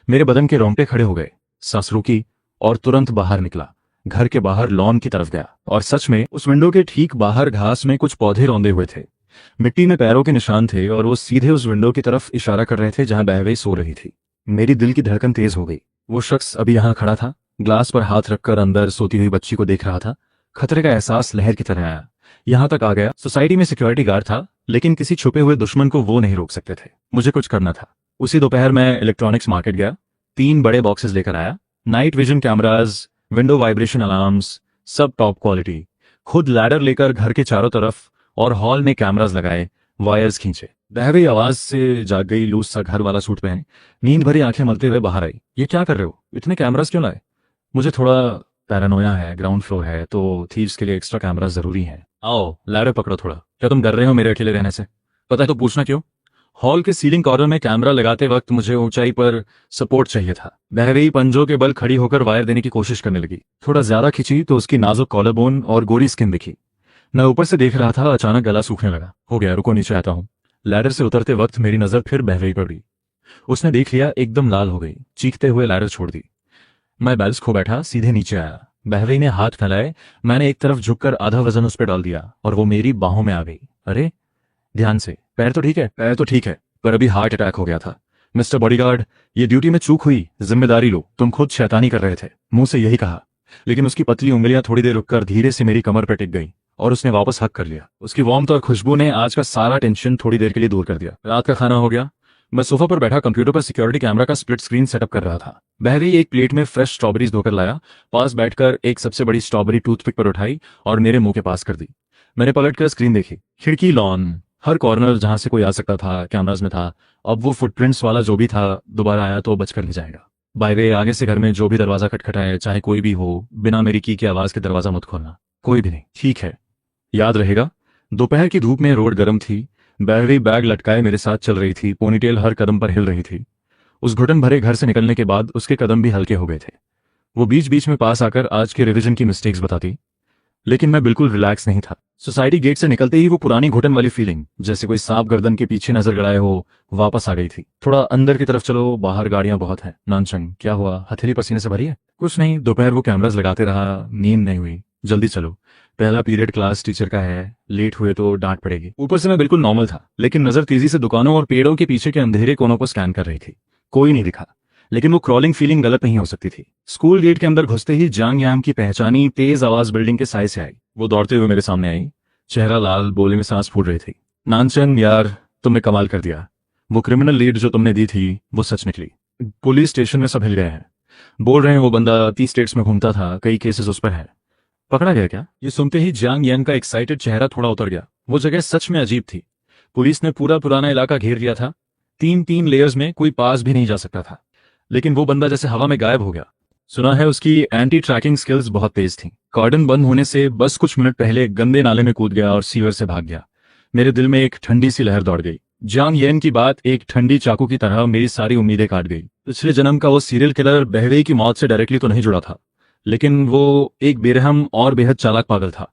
मेरे बदन के रोंगटे खड़े हो गए। सांस रुकी और तुरंत बाहर निकला। घर के बाहर लॉन की तरफ गया और सच में उस विंडो के ठीक बाहर घास में कुछ पौधे रौंदे हुए थे। मिट्टी में पैरों के निशान थे और वो सीधे उस विंडो की तरफ इशारा कर रहे थे जहां बहवे सो रही थी। मेरी दिल की धड़कन तेज हो गई। वो शख्स अभी यहां खड़ा था, ग्लास पर हाथ रखकर अंदर सोती हुई बच्ची को देख रहा था। खतरे का एहसास लहर की तरह आया। यहां तक आ गया, सोसाइटी में सिक्योरिटी गार्ड था, लेकिन किसी छुपे हुए दुश्मन को वो नहीं रोक सकते थे। मुझे कुछ करना था। उसी दोपहर मैं इलेक्ट्रॉनिक्स मार्केट गया, 3 बड़े बॉक्सेस लेकर आया। Night vision cameras, window vibration alarms, सब टॉप क्वालिटी। खुद लैडर लेकर घर के चारों तरफ और हॉल में कैमरास लगाए, वायर्स खींचे। बहवे आवाज से जाग गई, लूज सा घर वाला सूट पहने, नींद भरी आंखें मलते हुए बाहर आई। ये क्या कर रहे हो, इतने कैमरास क्यों लाए? मुझे थोड़ा पैरानोया है, ग्राउंड फ्लोर है तो थीव्स के लिए एक्स्ट्रा कैमरास जरूरी हैं। आओ लैडर पकड़ो थोड़ा। क्या तुम डर रहे हो मेरे अकेले रहने से? पता है तो पूछना क्यों? हॉल के सीलिंग कॉर्नर में कैमरा लगाते वक्त मुझे ऊंचाई पर सपोर्ट चाहिए था। बहवे पंजों के बल खड़ी होकर वायर देने की कोशिश करने लगी। थोड़ा ज्यादा खींची तो उसकी नाजुक कॉलर बोन और गोरी स्किन दिखी। मैं ऊपर से देख रहा था, अचानक गला सूखने लगा। हो गया, रुको नीचे आता हूँ। लैडर से उतरते वक्त मेरी नजर फिर बहवे पर पड़ी। उसने देख लिया, एकदम लाल हो गई, चीखते हुए लैडर छोड़ दी। मैं बैलेंस खो बैठा, सीधे नीचे आया। बहवे ने हाथ फैलाए, मैंने एक तरफ झुककर आधा वजन उस पर डाल दिया और वो मेरी बाहों में आ गई। अरे ध्यान से, पैर तो ठीक है? पैर तो ठीक है, पर अभी हार्ट अटैक हो गया था। मिस्टर बॉडीगार्ड, ये ड्यूटी में चूक हुई, जिम्मेदारी लो। तुम खुद शैतानी कर रहे थे, मुंह से यही कहा। लेकिन उसकी पतली उंगलियां थोड़ी देर रुककर धीरे से मेरी कमर पर टिक गई और उसने वापस हक कर लिया। उसकी वार्मथ और खुशबू ने आज का सारा टेंशन थोड़ी देर के लिए दूर कर दिया। रात का खाना हो गया। मैं सोफा पर बैठा कंप्यूटर पर सिक्योरिटी कैमरा का स्प्लिट स्क्रीन सेटअप कर रहा था। बहवे एक प्लेट में फ्रेश स्ट्रॉबेरीज धोकर लाया, पास बैठकर एक सबसे बड़ी स्ट्रॉबेरी टूथपिक पर उठाई और मेरे मुंह के पास कर दी। मैंने पलटकर स्क्रीन देखी। खिड़की, लॉन, हर कॉर्नर जहां से कोई आ सकता था कैमराज में था। अब वो फुटप्रिंट्स वाला जो भी था दोबारा आया तो बचकर नहीं जाएगा। बाय वे, आगे से घर में जो भी दरवाजा खटखटाए, चाहे कोई भी हो, बिना मेरी की आवाज के दरवाजा मत खोलना। कोई भी नहीं, ठीक है? याद रहेगा। दोपहर की धूप में रोड गर्म थी। बहवे बैग लटकाए मेरे साथ चल रही थी, पोनीटेल हर कदम पर हिल रही थी। उस घुटन भरे घर से निकलने के बाद उसके कदम भी हल्के हो गए थे। वो बीच बीच में पास आकर आज के रिवीजन की मिस्टेक्स बताती, लेकिन मैं बिल्कुल रिलैक्स नहीं था। सोसाइटी गेट से निकलते ही वो पुरानी घुटन वाली फीलिंग, जैसे कोई सांप गर्दन के पीछे नजर गड़ाए हो, वापस आ गई थी। थोड़ा अंदर की तरफ चलो, बाहर गाड़ियां बहुत हैं। नानचंग, क्या हुआ? हथेली पसीने से भरी है? कुछ नहीं, दोपहर वो कैमरास लगाते रहा, नींद नहीं हुई। जल्दी चलो, पहला पीरियड क्लास टीचर का है, लेट हुए तो डांट पड़ेगी। ऊपर से मैं बिल्कुल नॉर्मल था, लेकिन नजर तेजी से दुकानों और पेड़ों के पीछे के अंधेरे कोनों को स्कैन कर रही थी। कोई नहीं दिखा, लेकिन वो क्रॉलिंग फीलिंग गलत नहीं हो सकती थी। स्कूल गेट के अंदर घुसते ही जांग याम की पहचानी तेज आवाज बिल्डिंग के साइड से आई। वो दौड़ते हुए मेरे सामने आई, चेहरा लाल, बोले में सांस फूट रही थी। नानचन यार, तुमने कमाल कर दिया। वो क्रिमिनल लीड जो तुमने दी थी वो सच निकली। पुलिस स्टेशन में सब हिल गए हैं, बोल रहे हैं वो बंदा 30 स्टेट्स में घूमता था, कई केसेस उस पर है। पकड़ा गया क्या? ये सुनते ही जांग यान का एक्साइटेड चेहरा थोड़ा उतर गया। वो जगह सच में अजीब थी। पुलिस ने पूरा पुराना इलाका घेर लिया था, 3-3 लेयर्स में, कोई पास भी नहीं जा सकता था। लेकिन वो बंदा जैसे हवा में गायब हो गया। सुना है उसकी एंटी ट्रैकिंग स्किल्स बहुत तेज थी। कॉर्डन बंद होने से बस कुछ मिनट पहले गंदे नाले में कूद गया और सीवर से भाग गया। मेरे दिल में एक ठंडी सी लहर दौड़ गई। जांग येन की बात एक ठंडी चाकू की तरह मेरी सारी उम्मीदें काट गई। पिछले जन्म का वो सीरियल किलर बहवे की मौत से डायरेक्टली तो नहीं जुड़ा था, लेकिन वो एक बेरहम और बेहद चालाक पागल था।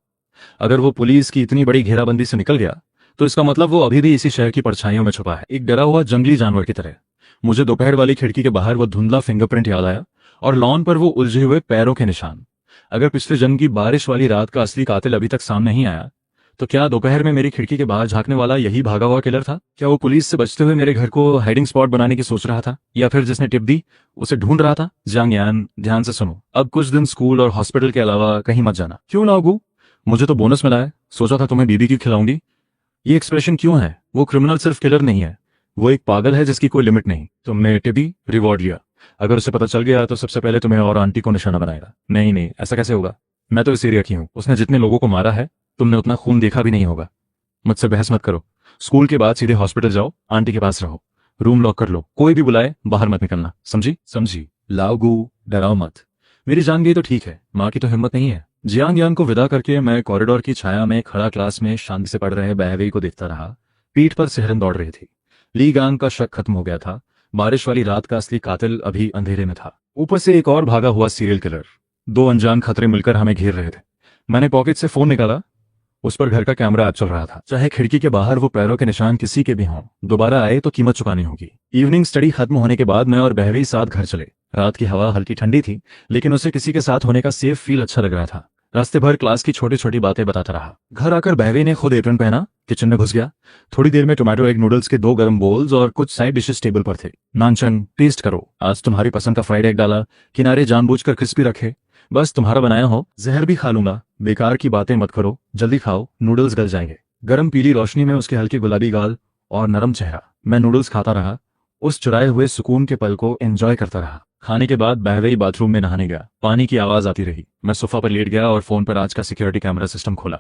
अगर वो पुलिस की इतनी बड़ी घेराबंदी से निकल गया तो इसका मतलब वो अभी भी इसी शहर की परछाइयों में छुपा है, एक डरा हुआ जंगली जानवर की तरह। मुझे दोपहर वाली खिड़की के बाहर वो धुंधला फिंगरप्रिंट याद आया और लॉन पर वो उलझे हुए पैरों के निशान। अगर पिछले जन्म की बारिश वाली रात का असली कातिल अभी तक सामने नहीं आया, तो क्या दोपहर में मेरी खिड़की के बाहर झांकने वाला यही भागा हुआ किलर था? क्या वो पुलिस से बचते हुए मेरे घर को हाइडिंग स्पॉट बनाने की सोच रहा था, या फिर जिसने टिप दी उसे ढूंढ रहा था? जांग यान, ध्यान से सुनो, अब कुछ दिन स्कूल और हॉस्पिटल के अलावा कहीं मत जाना। क्यों नागू? मुझे तो बोनस मिला है, सोचा था तुम्हें बीबी की खिलाऊंगी। ये एक्सप्रेशन क्यों है? वो क्रिमिनल सिर्फ किलर नहीं है, वो एक पागल है जिसकी कोई लिमिट नहीं। तुमने टिप दी, रिवॉर्ड लिया, अगर उसे पता चल गया तो सबसे पहले तुम्हें और आंटी को निशाना बनाएगा। नहीं नहीं, ऐसा कैसे होगा? मैं तो इस एरिया की हूँ, उसने जितने लोगों को मारा है तुमने उतना खून देखा भी नहीं होगा। मुझसे बहस मत करो। स्कूल के बाद सीधे हॉस्पिटल जाओ, आंटी के पास रहो, रूम लॉक कर लो, कोई भी बुलाए बाहर मत निकलना, समझी? समझी। लाओगू, डराओ मत। मेरी जान गई तो ठीक है, माँ की तो हिम्मत नहीं है। जियांग यान को विदा करके मैं कॉरिडोर की छाया में खड़ा क्लास में शांति से पढ़ रहे बहवे को देखता रहा। पीठ पर सिहरन दौड़ रही थी। ली गांग का शक खत्म हो गया था। बारिश वाली रात का असली कातिल अभी अंधेरे में था। ऊपर से एक और भागा हुआ सीरियल किलर। 2 अनजान खतरे मिलकर हमें घेर रहे थे। मैंने पॉकेट से फोन निकाला, उस पर घर का कैमरा ऐप चल रहा था। चाहे खिड़की के बाहर वो पैरों के निशान किसी के भी हों, दोबारा आए तो कीमत चुकानी होगी। इवनिंग स्टडी खत्म होने के बाद मैं और बहवे साथ घर चले। रात की हवा हल्की ठंडी थी, लेकिन उसे किसी के साथ होने का सेफ फील अच्छा लग रहा था। रास्ते भर क्लास की छोटी छोटी बातें बताता रहा। घर आकर बहवे ने खुद एप्रन पहना, किचन में घुस गया। थोड़ी देर में टोमेटो एग नूडल्स के 2 गर्म बोल्स और कुछ साइड डिशेस टेबल पर थे। नानचन, टेस्ट करो, आज तुम्हारी पसंद का फ्राइड एग डाला, किनारे जानबूझकर क्रिस्पी रखे, बस तुम्हारा बनाया हो, जहर भी खा लूंगा। बेकार की बातें मत करो, जल्दी खाओ, नूडल्स गल जाएंगे। गर्म पीली रोशनी में उसके हल्के गुलाबी गाल और नरम चेहरा। मैं नूडल्स खाता रहा, उस चुराए हुए सुकून के पल को एंजॉय करता रहा। खाने के बाद बहवे बाथरूम में नहाने गया। पानी की आवाज आती रही। मैं सोफा पर लेट गया और फोन पर आज का सिक्योरिटी कैमरा सिस्टम खोला।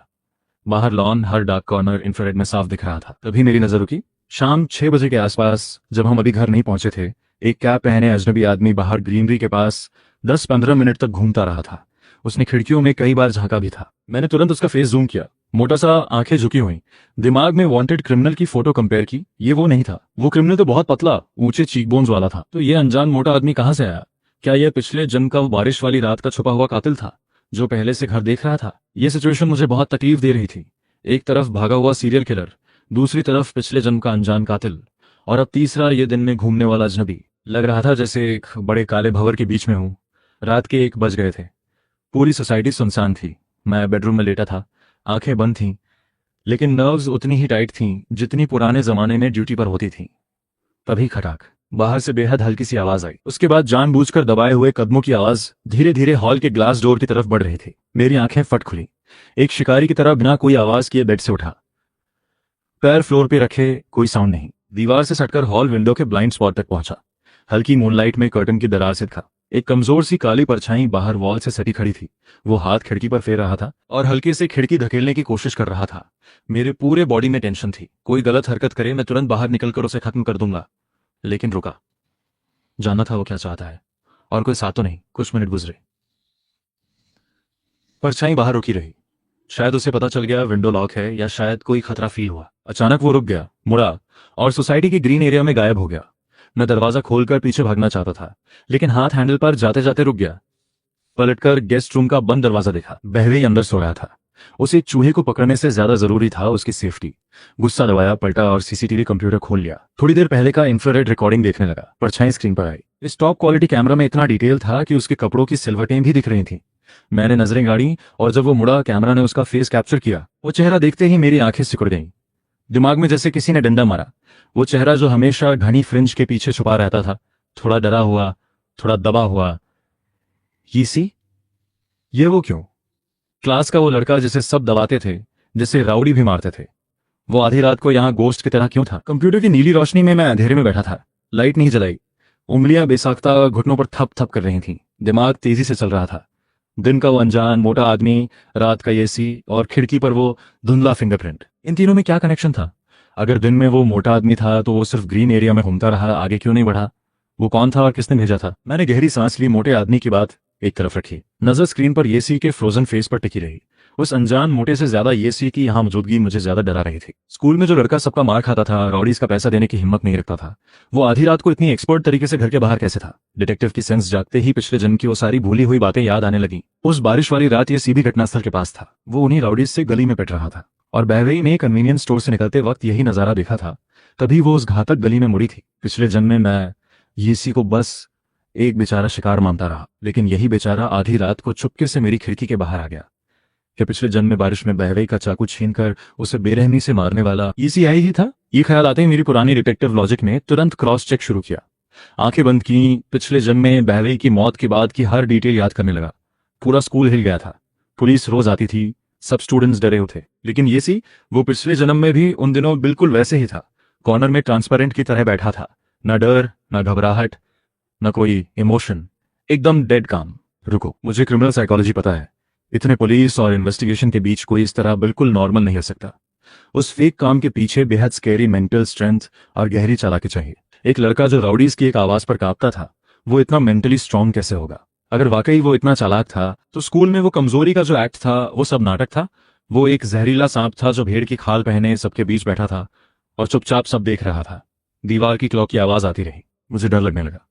बाहर लॉन, हर डार्क कॉर्नर इंफ्रारेड में साफ दिख रहा था। तभी मेरी नजर रुकी। शाम 6 बजे के आसपास, जब हम अभी घर नहीं पहुंचे थे, एक कैप पहने अजनबी आदमी बाहर ग्रीनरी के पास 10-15 मिनट तक घूमता रहा था। उसने खिड़कियों में कई बार झांका भी था। मैंने तुरंत उसका फेस जूम किया। मोटा सा, आंखें झुकी हुई, दिमाग में वांटेड क्रिमिनल की फोटो कंपेयर की। ये वो नहीं था। वो क्रिमिनल तो बहुत पतला, ऊंचे चीकबोन्स वाला था। तो ये अनजान मोटा आदमी कहां से आया? क्या यह पिछले जन्म का वो बारिश वाली रात का छुपा हुआ कातिल था जो पहले से घर देख रहा था? यह सिचुएशन मुझे बहुत तकलीफ दे रही थी। एक तरफ भागा हुआ सीरियल किलर, दूसरी तरफ पिछले जन्म का अनजान कातिल, और अब तीसरा ये दिन में घूमने वाला अजनबी। लग रहा था जैसे एक बड़े काले भंवर के बीच में हूं। रात के 1 बज गए थे। पूरी सोसाइटी सुनसान थी। मैं बेडरूम में लेटा था, आंखें बंद थीं, लेकिन नर्व्स उतनी ही टाइट थीं जितनी पुराने जमाने में ड्यूटी पर होती थीं। तभी खटाक, बाहर से बेहद हल्की सी आवाज आई। उसके बाद जानबूझकर दबाए हुए कदमों की आवाज धीरे धीरे हॉल के ग्लास डोर की तरफ बढ़ रही थी। मेरी आंखें फट खुली। एक शिकारी की तरह बिना कोई आवाज किए बेड से उठा। पैर फ्लोर पे रखे, कोई साउंड नहीं। दीवार से सटकर हॉल विंडो के ब्लाइंड स्पॉट तक पहुंचा। हल्की मूनलाइट में कर्टन की दरार से था। एक कमजोर सी काली परछाई बाहर वॉल से सटी खड़ी थी। वो हाथ खिड़की पर फेर रहा था और हल्के से खिड़की धकेलने की कोशिश कर रहा था। मेरे पूरे बॉडी में टेंशन थी। कोई गलत हरकत करे, मैं तुरंत बाहर निकलकर उसे खत्म कर दूंगा। लेकिन रुका। जानना था वो क्या चाहता है। और कोई साथ तो नहीं। कुछ मिनट गुजरे। परछाई बाहर रुकी रही। शायद उसे पता चल गया विंडो लॉक है, या शायद कोई खतरा फील हुआ। अचानक वो रुक गया, मुड़ा और सोसाइटी के ग्रीन एरिया में गायब हो गया। मैं दरवाजा खोलकर पीछे भागना चाहता था, लेकिन हाथ हैंडल पर जाते जाते रुक गया। पलटकर गेस्ट रूम का बंद दरवाजा देखा। बहवे अंदर सो रहा था। उसे चूहे को पकड़ने से ज्यादा जरूरी था उसकी सेफ्टी। गुस्सा दबाया, पलटा और सीसीटीवी कंप्यूटर खोल लिया। थोड़ी देर पहले का इंफ्रारेड रिकॉर्डिंग देखने लगा। परछाई स्क्रीन पर आई। इस टॉप क्वालिटी कैमरा में इतना डिटेल था कि उसके कपड़ों की सिलवटें भी दिख रही थी। मैंने नजरें गाड़ी और जब वो मुड़ा कैमरा ने उसका फेस कैप्चर किया। वो चेहरा देखते ही मेरी आंखें सिकुड़ गईं। दिमाग में जैसे किसी ने डंडा मारा। वो चेहरा जो हमेशा घनी फ्रिंज के पीछे छुपा रहता था, थोड़ा डरा हुआ, थोड़ा दबा हुआ। ये वो क्यों? क्लास का वो लड़का जिसे सब दबाते थे, जिसे राउडी भी मारते थे, वो आधी रात को यहाँ गोश्त की तरह क्यों था? कंप्यूटर की नीली रोशनी में मैं अंधेरे में बैठा था। लाइट नहीं जलाई। उंगलियां बेसाख्ता घुटनों पर थप थप कर रही थीं। दिमाग तेजी से चल रहा था। दिन का वो अनजान मोटा आदमी, रात का एसी और खिड़की पर वो धुंधला फिंगरप्रिंट, इन तीनों में क्या कनेक्शन था? अगर दिन में वो मोटा आदमी था तो वो सिर्फ ग्रीन एरिया में घूमता रहा, आगे क्यों नहीं बढ़ा? वो कौन था और किसने भेजा था? मैंने गहरी सांस ली, मोटे आदमी की बात एक तरफ रखी। नजर स्क्रीन पर येसी के फ्रोजन फेस पर टिकी रही। उस अनजान मोटे से ज्यादा येसी की यहाँ मौजूदगी मुझे ज्यादा डरा रही थी। स्कूल में जो लड़का सबका मार खाता था, रॉडीज का पैसा देने की हिम्मत नहीं रखता था, वो आधी रात को इतनी एक्सपर्ट तरीके से घर के बाहर कैसे था? डिटेक्टिव की सेंस जागते ही पिछले जन्म की वो सारी भूली हुई बातें याद आने लगी। उस बारिश वाली रात ये सीबी घटनास्थल के पास था। वो उन्हीं राउडीज से गली में पिट रहा था और बहरई में कन्वीनियंस स्टोर से निकलते वक्त यही नजारा देखा था। तभी वो उस घातक गली में मुड़ी थी। पिछले जन्म में मैं येसी को बस एक बेचारा शिकार मानता रहा, लेकिन यही बेचारा आधी रात को चुपके से मेरी खिड़की के बाहर आ गया। क्या पिछले जन्म में बारिश में बहरई का चाकू छीनकर उसे बेरहमी से मारने वाला ईसीआई ही था? ये ख्याल आते ही मेरी पुरानी डिटेक्टिव लॉजिक ने तुरंत क्रॉस चेक शुरू किया। आंखें बंद की, पिछले जन्म में बहरई की मौत के बाद की हर डिटेल याद करने लगा। पूरा स्कूल हिल गया था। पुलिस रोज आती थी, सब स्टूडेंट्स डरे हुए थे, लेकिन येसी, वो पिछले जन्म में भी उन दिनों बिल्कुल वैसे ही था। कॉर्नर में ट्रांसपेरेंट की तरह बैठा था। न डर, न घबराहट, न कोई इमोशन, एकदम डेड काम। रुको, मुझे क्रिमिनल साइकोलॉजी पता है। इतने पुलिस और इन्वेस्टिगेशन के बीच कोई इस तरह बिल्कुल नॉर्मल नहीं हो सकता। उस फेक काम के पीछे बेहद स्कैरी मेंटल स्ट्रेंथ और गहरी चालाकी चाहिए। एक लड़का जो राउडीज की एक आवाज पर कांपता था, वो इतना मेंटली स्ट्रांग कैसे होगा? अगर वाकई वो इतना चालाक था तो स्कूल में वो कमजोरी का जो एक्ट था वो सब नाटक था। वो एक जहरीला सांप था जो भेड़ की खाल पहने सबके बीच बैठा था और चुपचाप सब देख रहा था। दीवार की क्लॉक की आवाज आती रही। मुझे डर लगने लगा।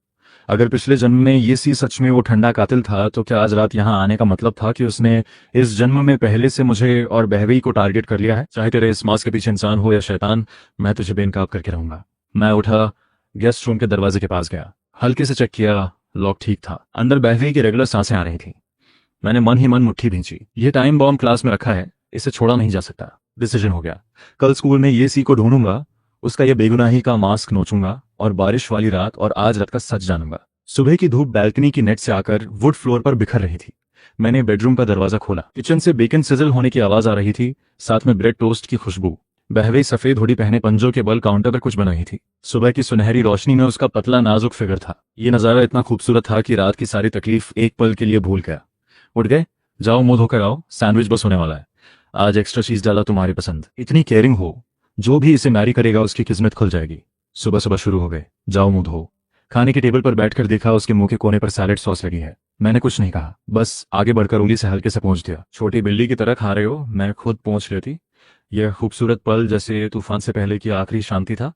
अगर पिछले जन्म में ये सी सच में वो ठंडा कातिल था, तो क्या आज रात यहाँ आने का मतलब था कि उसने इस जन्म में पहले से मुझे और बहवी को टारगेट कर लिया है? चाहे तेरे इस मास्क के पीछे इंसान हो या शैतान, मैं तुझे बेनकाब करके रहूंगा। मैं उठा, गेस्ट रूम के दरवाजे के पास गया, हल्के से चेक किया, लॉक ठीक था। अंदर बहवी की रेगुलर सांसें आ रही थी। मैंने मन ही मन मुट्ठी भींची। ये टाइम बॉम्ब क्लास में रखा है, इसे छोड़ा नहीं जा सकता। डिसीजन हो गया। कल स्कूल में ये सी को ढूंढूंगा, उसका ये बेगुनाही का मास्क नोचूंगा और बारिश वाली रात और आज रात का सच जानूंगा। सुबह की धूप बैल्कनी की नेट से आकर वुड फ्लोर पर बिखर रही थी। मैंने बेडरूम का दरवाजा खोला। किचन से बेकन सिजल होने की आवाज आ रही थी, साथ में ब्रेड टोस्ट की खुशबू। बहवे सफेद हुडी पहने पंजों के बल काउंटर पर कुछ बना रही थी। सुबह की सुनहरी रोशनी में उसका पतला नाजुक फिगर था। ये नजारा इतना खूबसूरत था कि रात की सारी तकलीफ एक पल के लिए भूल गया। उठ गए? जाओ मुंह धोकर आओ, सैंडविच बस होने वाला है। आज एक्स्ट्रा चीज डाला तुम्हारी पसंद। इतनी केयरिंग हो, जो भी इसे मैरी करेगा उसकी किस्मत खुल जाएगी। सुबह सुबह शुरू हो गए। जाओ मुंह धो। खाने की टेबल पर बैठकर देखा, उसके मुंह के कोने पर सैलेड सॉस लगी है। मैंने कुछ नहीं कहा, बस आगे बढ़कर उंगली से हल्के से पोंछ दिया। छोटी बिल्ली की तरह खा रहे हो, मैं खुद पोंछ लेती। यह खूबसूरत पल जैसे तूफान से पहले की आखिरी शांति था।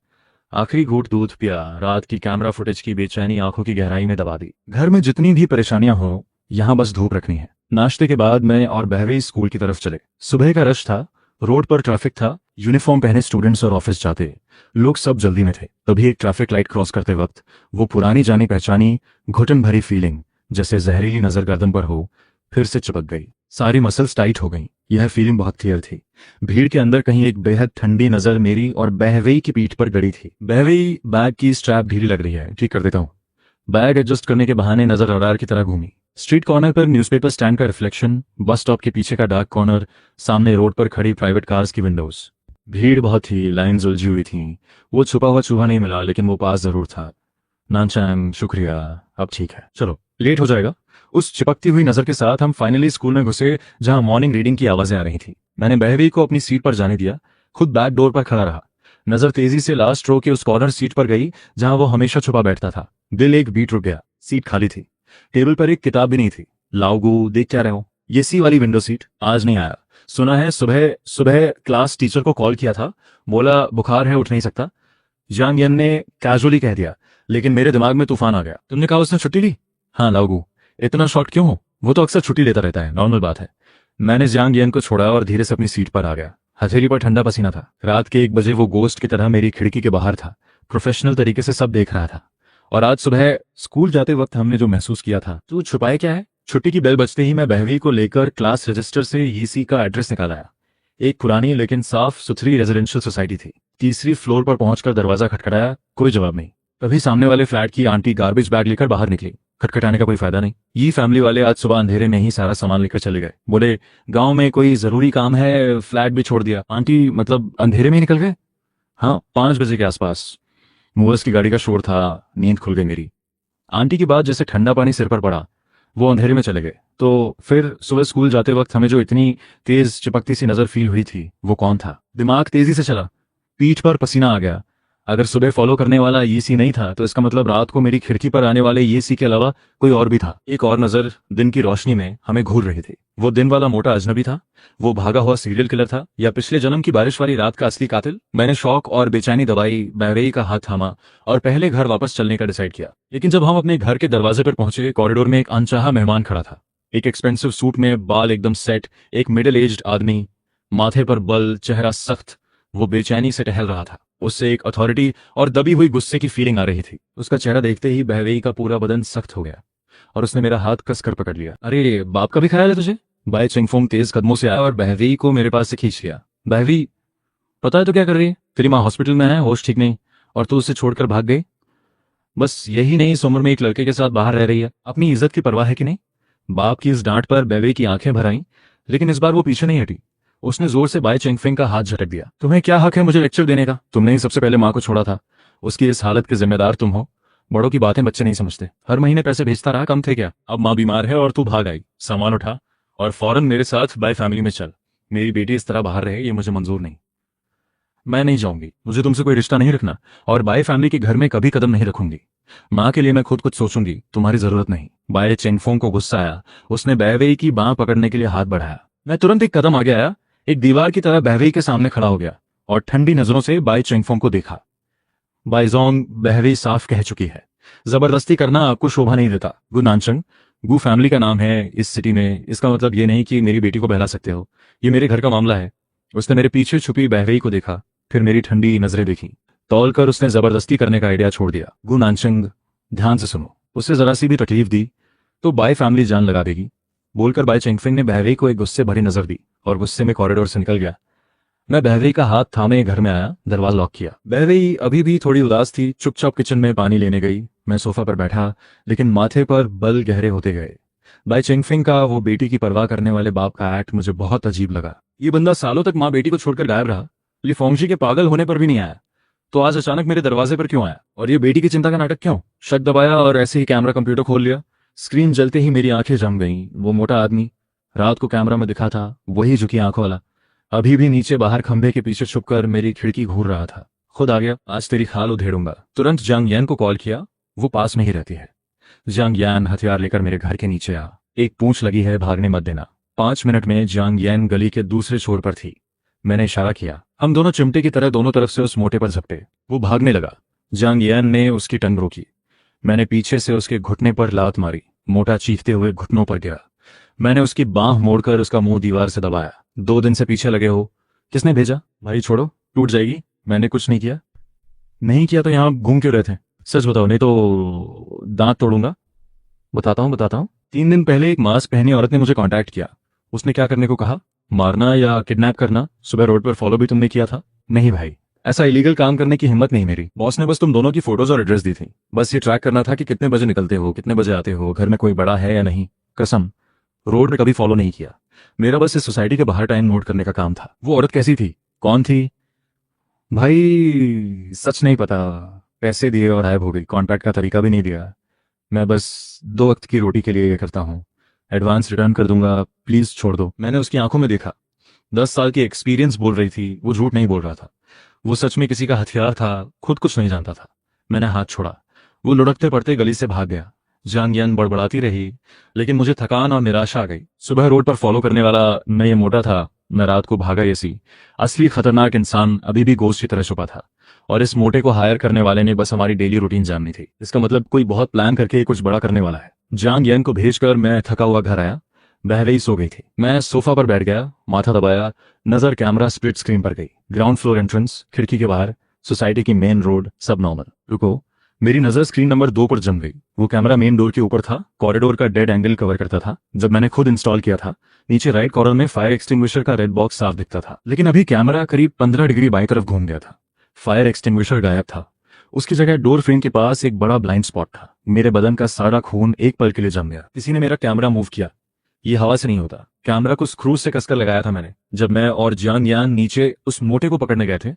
आखिरी घूंट दूध पिया, रात की कैमरा फुटेज की बेचैनी आंखों की गहराई में दबा दी। घर में जितनी भी परेशानियां हो, यहाँ बस धूप रखनी है। नाश्ते के बाद मैं और बहवे स्कूल की तरफ चले। सुबह का रश था, रोड पर ट्रैफिक था, यूनिफॉर्म पहने स्टूडेंट्स और ऑफिस जाते लोग सब जल्दी में थे। तभी एक ट्रैफिक लाइट क्रॉस करते वक्त वो पुरानी जानी पहचानी घुटन भरी फीलिंग, जैसे जहरीली नजर गर्दन पर हो, फिर से चिपक गई। सारी मसल्स टाइट हो गईं। यह फीलिंग बहुत क्लियर थी। भीड़ के अंदर कहीं एक बेहद ठंडी नजर मेरी और बहवेई की पीठ पर गड़ी थी। बहवेई, बैग की स्ट्रैप ढीली लग रही है, ठीक कर देता हूँ। बैग एडजस्ट करने के बहाने नजर रडार की तरह घूमी। स्ट्रीट कॉर्नर पर न्यूज़पेपर स्टैंड का रिफ्लेक्शन, बस स्टॉप के पीछे का डार्क कॉर्नर, सामने रोड पर खड़ी प्राइवेट कार्स की विंडोज। भीड़ बहुत थी, लाइन्स उलझी हुई थीं। वो छुपा हुआ चूहा नहीं मिला, लेकिन वो पास जरूर था। नानचैन, शुक्रिया, अब ठीक है, चलो लेट हो जाएगा। उस चिपकती हुई नजर के साथ हम फाइनली स्कूल में घुसे, जहां मॉर्निंग रीडिंग की आवाजें आ रही थी। मैंने बहवी को अपनी सीट पर जाने दिया, खुद बैक डोर पर खड़ा रहा। नजर तेजी से लास्ट रो के उस कॉर्नर सीट पर गई जहां वो हमेशा छुपा बैठता था। दिल एक बीट रुक गया। सीट खाली थी। टेबल पर एक किताब भी नहीं थी। लाओगू, देख क्या रहे हो? ये सी वाली विंडो सीट। आज नहीं आया। सुना है सुबह सुबह क्लास टीचर को कॉल किया था, बोला बुखार है, उठ नहीं सकता। जांग यन ने कैजुअली कह दिया, लेकिन मेरे दिमाग में तूफान आ गया। तुमने कहा उसने छुट्टी ली? हाँ लाओगू, इतना शॉर्ट क्यों हो? वो तो अक्सर छुट्टी लेता रहता है, नॉर्मल बात है। मैंने जांग यन को छोड़ा और धीरे से अपनी सीट पर आ गया। हथेली पर ठंडा पसीना था। रात के 1 बजे वो गोस्ट की तरह मेरी खिड़की के बाहर था, प्रोफेशनल तरीके से सब देख रहा था। और आज सुबह स्कूल जाते वक्त हमने जो महसूस किया था। तू छुपाए क्या है? छुट्टी की बेल बजते ही मैं बहवी को लेकर क्लास रजिस्टर से ईसी का एड्रेस निकाल आया। एक पुरानी लेकिन साफ सुथरी रेजिडेंशियल सोसाइटी थी। तीसरी फ्लोर पर पहुंचकर दरवाजा खटखटाया, कोई जवाब नहीं। तभी सामने वाले फ्लैट की आंटी गार्बेज बैग लेकर बाहर निकली। खटखटाने का कोई फायदा नहीं। ये फैमिली वाले आज सुबह अंधेरे में ही सारा सामान लेकर चले गए। बोले गांव में कोई जरूरी काम है, फ्लैट भी छोड़ दिया। आंटी मतलब अंधेरे में ही निकल गए? हाँ, 5 बजे के आसपास। मूवर्स की गाड़ी का शोर था, नींद खुल गई मेरी। आंटी की बात जैसे ठंडा पानी सिर पर पड़ा। वो अंधेरे में चले गए तो फिर सुबह स्कूल जाते वक्त हमें जो इतनी तेज चिपकती सी नजर फील हुई थी वो कौन था? दिमाग तेजी से चला, पीठ पर पसीना आ गया। अगर सुबह फॉलो करने वाला ये सी नहीं था तो इसका मतलब रात को मेरी खिड़की पर आने वाले ये सी के अलावा कोई और भी था। एक और नजर दिन की रोशनी में हमें घूर रही थी। वो दिन वाला मोटा अजनबी था? वो भागा हुआ सीरियल किलर था? या पिछले जन्म की बारिश वाली रात का असली कातिल? मैंने शौक और बेचैनी दबाई, बहवेई का हाथ थामा और पहले घर वापस चलने का डिसाइड किया। लेकिन जब हम अपने घर के दरवाजे पर पहुंचे, कॉरिडोर में एक अनचाहा मेहमान खड़ा था। एक एक्सपेंसिव सूट में, बाल एकदम सेट, एक मिडिल एज्ड आदमी, माथे पर बल, चेहरा सख्त। वो बेचैनी से टहल रहा था। उससे एक अथॉरिटी और दबी हुई गुस्से की फीलिंग आ रही थी। उसका चेहरा देखते ही बहवेई का पूरा बदन सख्त हो गया और उसने मेरा हाथ कसकर पकड़ लिया। अरे बाप का भी ख्याल है तुझे? बाय चिंगफोंग तेज कदमों से आया और बहवेई को मेरे पास से खींच लिया। बहवी, पता है तो क्या कर रही है? तेरी माँ हॉस्पिटल में है, होश ठीक नहीं, और तू उसे छोड़कर भाग गई। बस यही नहीं, इस उम्र में एक लड़के के साथ बाहर रह रही है। अपनी इज्जत की परवाह है कि नहीं? बाप की इस डांट पर बहवेई की आंखें भर आईं, लेकिन इस बार वो पीछे नहीं हटी। उसने जोर से बाय चिंगफिंग का हाथ झटक दिया। तुम्हें क्या हक है मुझे लेक्चर देने का? तुमने ही सबसे पहले माँ को छोड़ा था। उसकी इस हालत के जिम्मेदार तुम हो। बड़ों की बातें बच्चे नहीं समझते। हर महीने पैसे भेजता रहा, कम थे क्या? अब माँ बीमार है और तू भाग आई। सामान उठा और फौरन मेरे साथ बाय फैमिली में चल। मेरी बेटी इस तरह बाहर रहे ये मुझे मंजूर नहीं। मैं नहीं जाऊंगी, मुझे तुमसे कोई रिश्ता नहीं रखना और बाय फैमिली के घर में कभी कदम नहीं रखूंगी। माँ के लिए मैं खुद कुछ सोचूंगी, तुम्हारी जरूरत नहीं। बाय चिंगफोंग को गुस्सा आया। उसने बहवेई की बांह पकड़ने के लिए हाथ बढ़ाया। मैं तुरंत एक कदम आगे आया, एक दीवार की तरह बहवेई के सामने खड़ा हो गया और ठंडी नजरों से बाय चिंगफोंग को देखा। बाइजोंग, बहवेई साफ कह चुकी है, जबरदस्ती करना आपको शोभा नहीं देता। गु नानचंग, गु फैमिली का नाम है इस सिटी में। इसका मतलब ये नहीं कि मेरी बेटी को बहला सकते हो। ये मेरे घर का मामला है। उसने मेरे पीछे छुपी बहवेई को देखा, फिर मेरी ठंडी नजरें देखी। तौलकर उसने जबरदस्ती करने का आइडिया छोड़ दिया। गु नानचंग, ध्यान से सुनो, उसे जरा सी भी तकलीफ दी तो बाय फैमिली जान लगा देगी, बोलकर बाय चिंगफिंग ने बहवेई को एक गुस्से भरी नजर दी और गुस्से में कॉरिडोर से निकल गया। मैं बहवेई का हाथ थामे घर में आया, दरवाजा लॉक किया। बहवेई अभी भी थोड़ी उदास थी, चुपचाप किचन में पानी लेने गई। मैं सोफा पर बैठा, लेकिन माथे पर बल गहरे होते गए। बाय चिंगफिंग का वो बेटी की परवाह करने वाले बाप का एक्ट मुझे बहुत अजीब लगा। ये बंदा सालों तक माँ बेटी को छोड़कर गायब रहा, ये फोंगशी के पागल होने पर भी नहीं आया, तो आज अचानक मेरे दरवाजे पर क्यों आया? और ये बेटी की चिंता का नाटक क्यों? शक दबाया और ऐसे ही कैमरा कंप्यूटर खोल लिया। स्क्रीन जलते ही मेरी आंखें जम गईं। वो मोटा आदमी रात को कैमरा में दिखा था, वही झुकी आंखों वाला, अभी भी नीचे बाहर खंभे के पीछे छुपकर मेरी खिड़की घूर रहा था। खुद आ गया, आज तेरी खाल उधेड़ूंगा। तुरंत जांग यान को कॉल किया, वो पास में ही रहती है। जांग यान हथियार लेकर मेरे घर के नीचे आ। एक पूंछ लगी है, भागने मत देना। 5 मिनट में जांग यान गली के दूसरे छोर पर थी। मैंने इशारा किया। हम दोनों चिमटे की तरह दोनों तरफ से उस मोटे पर झपटे। वो भागने लगा। जांग यान ने उसकी टंग रोकी। मैंने पीछे से उसके घुटने पर लात मारी। मोटा चीखते हुए घुटनों पर गिरा। मैंने उसकी बांह मोड़कर उसका मुंह दीवार से दबाया। 2 दिन से पीछे लगे हो? किसने भेजा? भाई छोड़ो, टूट जाएगी। मैंने कुछ नहीं किया। नहीं किया तो यहाँ घूम क्यों रहे थे? सच बताओ, नहीं तो दांत तोड़ूंगा। बताता हूँ। 3 दिन पहले एक मास्क पहनी औरत ने मुझे कांटेक्ट किया। उसने क्या करने को कहा? मारना या किडनैप करना? सुबह रोड पर फॉलो भी तुमने किया था? नहीं भाई, ऐसा इलीगल काम करने की हिम्मत नहीं मेरी। बॉस ने बस तुम दोनों की फोटोज और एड्रेस दी थी। बस ये ट्रैक करना था कि कितने बजे निकलते हो, कितने बजे आते हो, घर में कोई बड़ा है या नहीं। कसम, रोड में कभी फॉलो नहीं किया। मेरा बस इस सोसाइटी के बाहर टाइम नोट करने का काम था। वो औरत कैसी थी? कौन थी? भाई सच नहीं पता। पैसे दिए और गायब हो गई। कॉन्ट्रैक्ट का तरीका भी नहीं दिया। मैं बस 2 वक्त की रोटी के लिए ये करता हूँ। एडवांस रिटर्न कर दूंगा, प्लीज छोड़ दो। मैंने उसकी आंखों में देखा, 10 साल की एक्सपीरियंस बोल रही थी। वो झूठ नहीं बोल रहा था। वो सच में किसी का हथियार था, खुद कुछ नहीं जानता था। मैंने हाथ छोड़ा। वो लुढ़कते पड़ते गली से भाग गया। जांग यान बड़बड़ाती रही, लेकिन मुझे थकान और निराशा आ गई। सुबह रोड पर फॉलो करने वाला न ये मोटा था, न रात को भागा ये सी। असली खतरनाक इंसान अभी भी गोश्त की तरह छुपा था, और इस मोटे को हायर करने वाले ने बस हमारी डेली रूटीन जाननी थी। इसका मतलब कोई बहुत प्लान करके कुछ बड़ा करने वाला है। जांग यान को भेजकर मैं थका हुआ घर आया। बहवेई सो गई थी। मैं सोफा पर बैठ गया, माथा दबाया, नजर कैमरा स्प्लिट स्क्रीन पर गई। ग्राउंड फ्लोर एंट्रेंस, खिड़की के बाहर, सोसाइटी की मेन रोड, सब नॉर्मल। रुको, मेरी नजर स्क्रीन नंबर 2 पर जम गई। वो कैमरा मेन डोर के ऊपर था, कॉरिडोर का डेड एंगल कवर करता था। जब मैंने खुद इंस्टॉल किया था, नीचे राइट कॉर्नर में फायर एक्सटिंग्विशर का रेड बॉक्स साफ दिखता था, लेकिन अभी कैमरा करीब 15 डिग्री बाईं तरफ घूम गया था। फायर एक्सटिंग्विशर गायब था। उसकी जगह डोर फ्रेम के पास एक बड़ा ब्लाइंड स्पॉट था। मेरे बदन का सारा खून एक पल के लिए जम गया। किसी ने मेरा कैमरा मूव किया। ये हवा से नहीं होता। कैमरा को स्क्रू से कसकर लगाया था मैंने। जब मैं और जियांग यान नीचे उस मोटे को पकड़ने गए थे,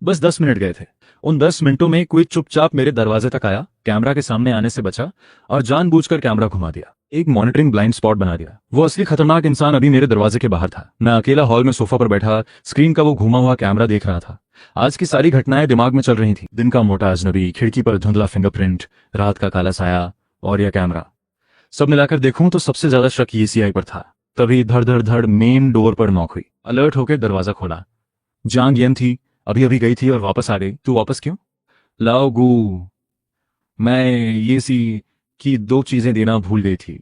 बस 10 मिनट गए थे। उन 10 मिनटों में कोई चुपचाप मेरे दरवाजे तक आया, कैमरा के सामने आने से बचा और जानबूझकर कैमरा घुमा दिया, एक मॉनिटरिंग ब्लाइंड स्पॉट बना दिया। वो असली खतरनाक इंसान अभी मेरे दरवाजे के बाहर था। मैं अकेला हॉल में सोफा पर बैठा स्क्रीन का वो घुमा हुआ कैमरा देख रहा था। आज की सारी घटनाएं दिमाग में चल रही थी। दिन का मोटा अजनबी, खिड़की पर धुंधला फिंगरप्रिंट, रात का काला साया और यह कैमरा। सब मिलाकर देखूं तो सबसे ज्यादा शक ईसीआई पर था। तभी धड़ धड़ धड़ मेन डोर पर नॉक हुई। अलर्ट होकर दरवाजा खोला। जांग येन थी, अभी अभी गई थी और वापस आ गई। तू वापस क्यों? लाओ गू, मैं ये सी की 2 चीजें देना भूल गई थी।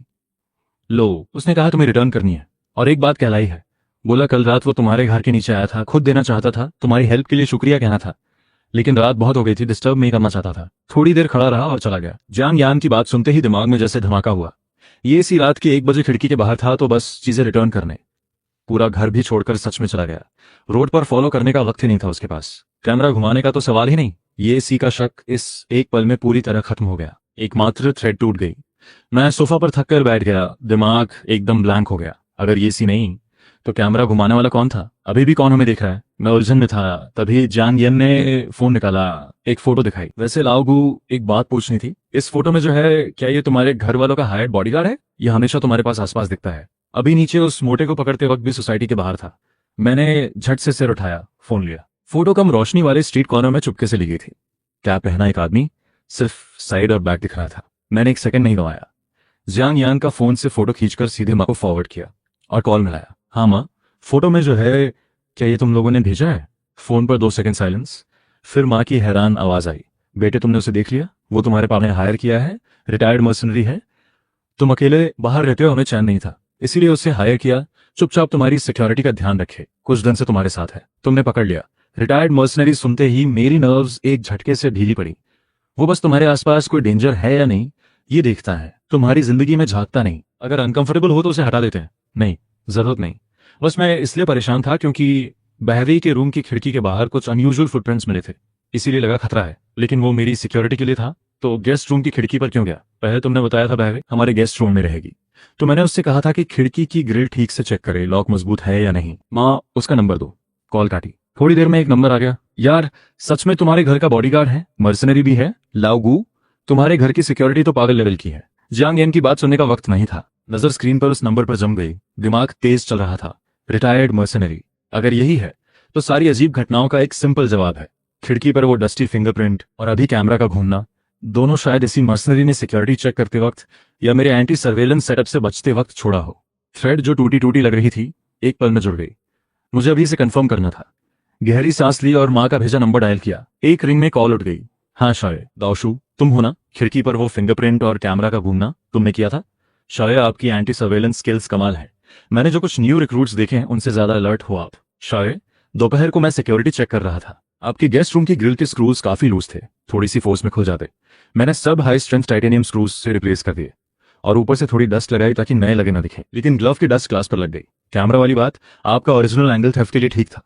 लो, उसने कहा तुम्हें रिटर्न करनी है। और एक बात कहलाई है। बोला कल रात वो तुम्हारे घर के नीचे आया था, खुद देना चाहता था, तुम्हारी हेल्प के लिए शुक्रिया कहना था, लेकिन रात बहुत हो गई थी, डिस्टर्ब नहीं करना चाहता था। थोड़ी देर खड़ा रहा और चला गया। जांग यान की बात सुनते ही दिमाग में जैसे धमाका हुआ। ये सी रात के 1 बजे खिड़की के बाहर था तो बस चीजें रिटर्न करने। पूरा घर भी छोड़कर सच में चला गया। रोड पर फॉलो करने का वक्त ही नहीं था उसके पास। कैमरा घुमाने का तो सवाल ही नहीं। ये सी का शक इस एक पल में पूरी तरह खत्म हो गया। एकमात्र थ्रेड टूट गई। मैं सोफा पर थक कर बैठ गया, दिमाग एकदम ब्लैंक हो गया। अगर ये सी नहीं तो कैमरा घुमाने वाला कौन था? अभी भी कौन हमें देख रहा है? मैं उलझन में था। तभी जांग येन ने फोन निकाला, एक फोटो दिखाई। वैसे लाओगू, एक बात पूछनी थी। इस फोटो में जो है, क्या ये तुम्हारे घर वालों का हायर्ड बॉडीगार्ड है? ये हमेशा तुम्हारे पास आसपास दिखता है। अभी नीचे उस मोटे को पकड़ते वक्त भी सोसाइटी के बाहर था। मैंने झट से सिर उठाया, फोन लिया। फोटो कम रोशनी वाले स्ट्रीट कॉर्नर में चुपके से ली गई थी। कैप पहना एक आदमी, सिर्फ साइड और बैक दिख रहा था। मैंने 1 सेकंड नहीं गंवाया। जियांग यान का फोन से फोटो खींचकर सीधे माँ को फॉरवर्ड किया और कॉल मिलाया। हाँ माँ, फोटो में जो है, क्या ये तुम लोगों ने भेजा है? फोन पर 2 सेकंड साइलेंस। फिर माँ की हैरान आवाज आई, बेटे तुमने उसे देख लिया? वो तुम्हारे पापा ने हायर किया है, रिटायर्ड मर्सनरी है। तुम अकेले बाहर रहते हो, हमें चैन नहीं था, इसीलिए उसे हायर किया। चुपचाप तुम्हारी सिक्योरिटी का ध्यान रखे, कुछ दिन से तुम्हारे साथ है। तुमने पकड़ लिया। रिटायर्ड मर्सनरी सुनते ही मेरी नर्व्स एक झटके से ढीली पड़ी। वो बस तुम्हारे आसपास कोई डेंजर है या नहीं ये देखता है, तुम्हारी जिंदगी में झांकता नहीं। अगर अनकंफर्टेबल हो तो उसे हटा देते हैं। नहीं, जरूरत नहीं। बस मैं इसलिए परेशान था क्योंकि बहवी के रूम की खिड़की के बाहर कुछ अनयूजुअल फुटप्रिंट्स मिले थे, इसीलिए लगा खतरा है। लेकिन वो मेरी सिक्योरिटी के लिए था, तो गेस्ट रूम की खिड़की पर क्यों गया? पहले तुमने बताया था बहवी हमारे गेस्ट रूम में रहेगी, तो मैंने उससे कहा था कि खिड़की की ग्रिल ठीक से चेक करे, लॉक मजबूत है या नहीं। माँ, उसका नंबर दो। कॉल काटी। थोड़ी देर में एक नंबर आ गया। यार, सच में तुम्हारे घर का बॉडीगार्ड है, मर्सनरी भी है? लाओगू, तुम्हारे घर की सिक्योरिटी तो पागल लेवल की है। जियांग येन की बात सुनने का वक्त नहीं था। नजर स्क्रीन पर उस नंबर पर जम गई। दिमाग तेज चल रहा था। रिटायर्ड मर्सनरी, अगर यही है तो सारी अजीब घटनाओं का एक सिंपल जवाब है। खिड़की पर वो डस्टी फिंगरप्रिंट और अभी कैमरा का घूमना, दोनों शायद इसी मर्सनरी ने सिक्योरिटी चेक करते वक्त या मेरे एंटी सर्वेलेंस सेटअप से बचते वक्त छोड़ा हो। थ्रेड जो टूटी टूटी लग रही थी, एक पल में जुड़ गई। मुझे अभी से कंफर्म करना था। गहरी सांस ली और माँ का भेजा नंबर डायल किया। एक रिंग में कॉल उठ गई। हाँ शायद, दाओशु तुम हो ना? खिड़की पर वो फिंगरप्रिंट और कैमरा का घूमना तुमने किया था? शायद आपकी एंटी सर्वेलेंस स्किल्स कमाल है। मैंने जो कुछ न्यू रिक्रूट्स देखे हैं उनसे ज्यादा अलर्ट हो आप। शायद दोपहर को मैं सिक्योरिटी चेक कर रहा था। आपकी गेस्ट रूम की ग्रिल के स्क्रूज काफी लूज थे, थोड़ी सी फोर्स में खुल जाते। मैंने सब हाई स्ट्रेंथ टाइटेनियम स्क्रूज से रिप्लेस कर दिए और ऊपर से थोड़ी डस्ट लगाई ताकि नए लगे ना दिखे। लेकिन ग्लव की डस्ट ग्लास पर लग गई। कैमरा वाली बात, आपका ओरिजिनल एंगल थेफ्ट के लिए ठीक था,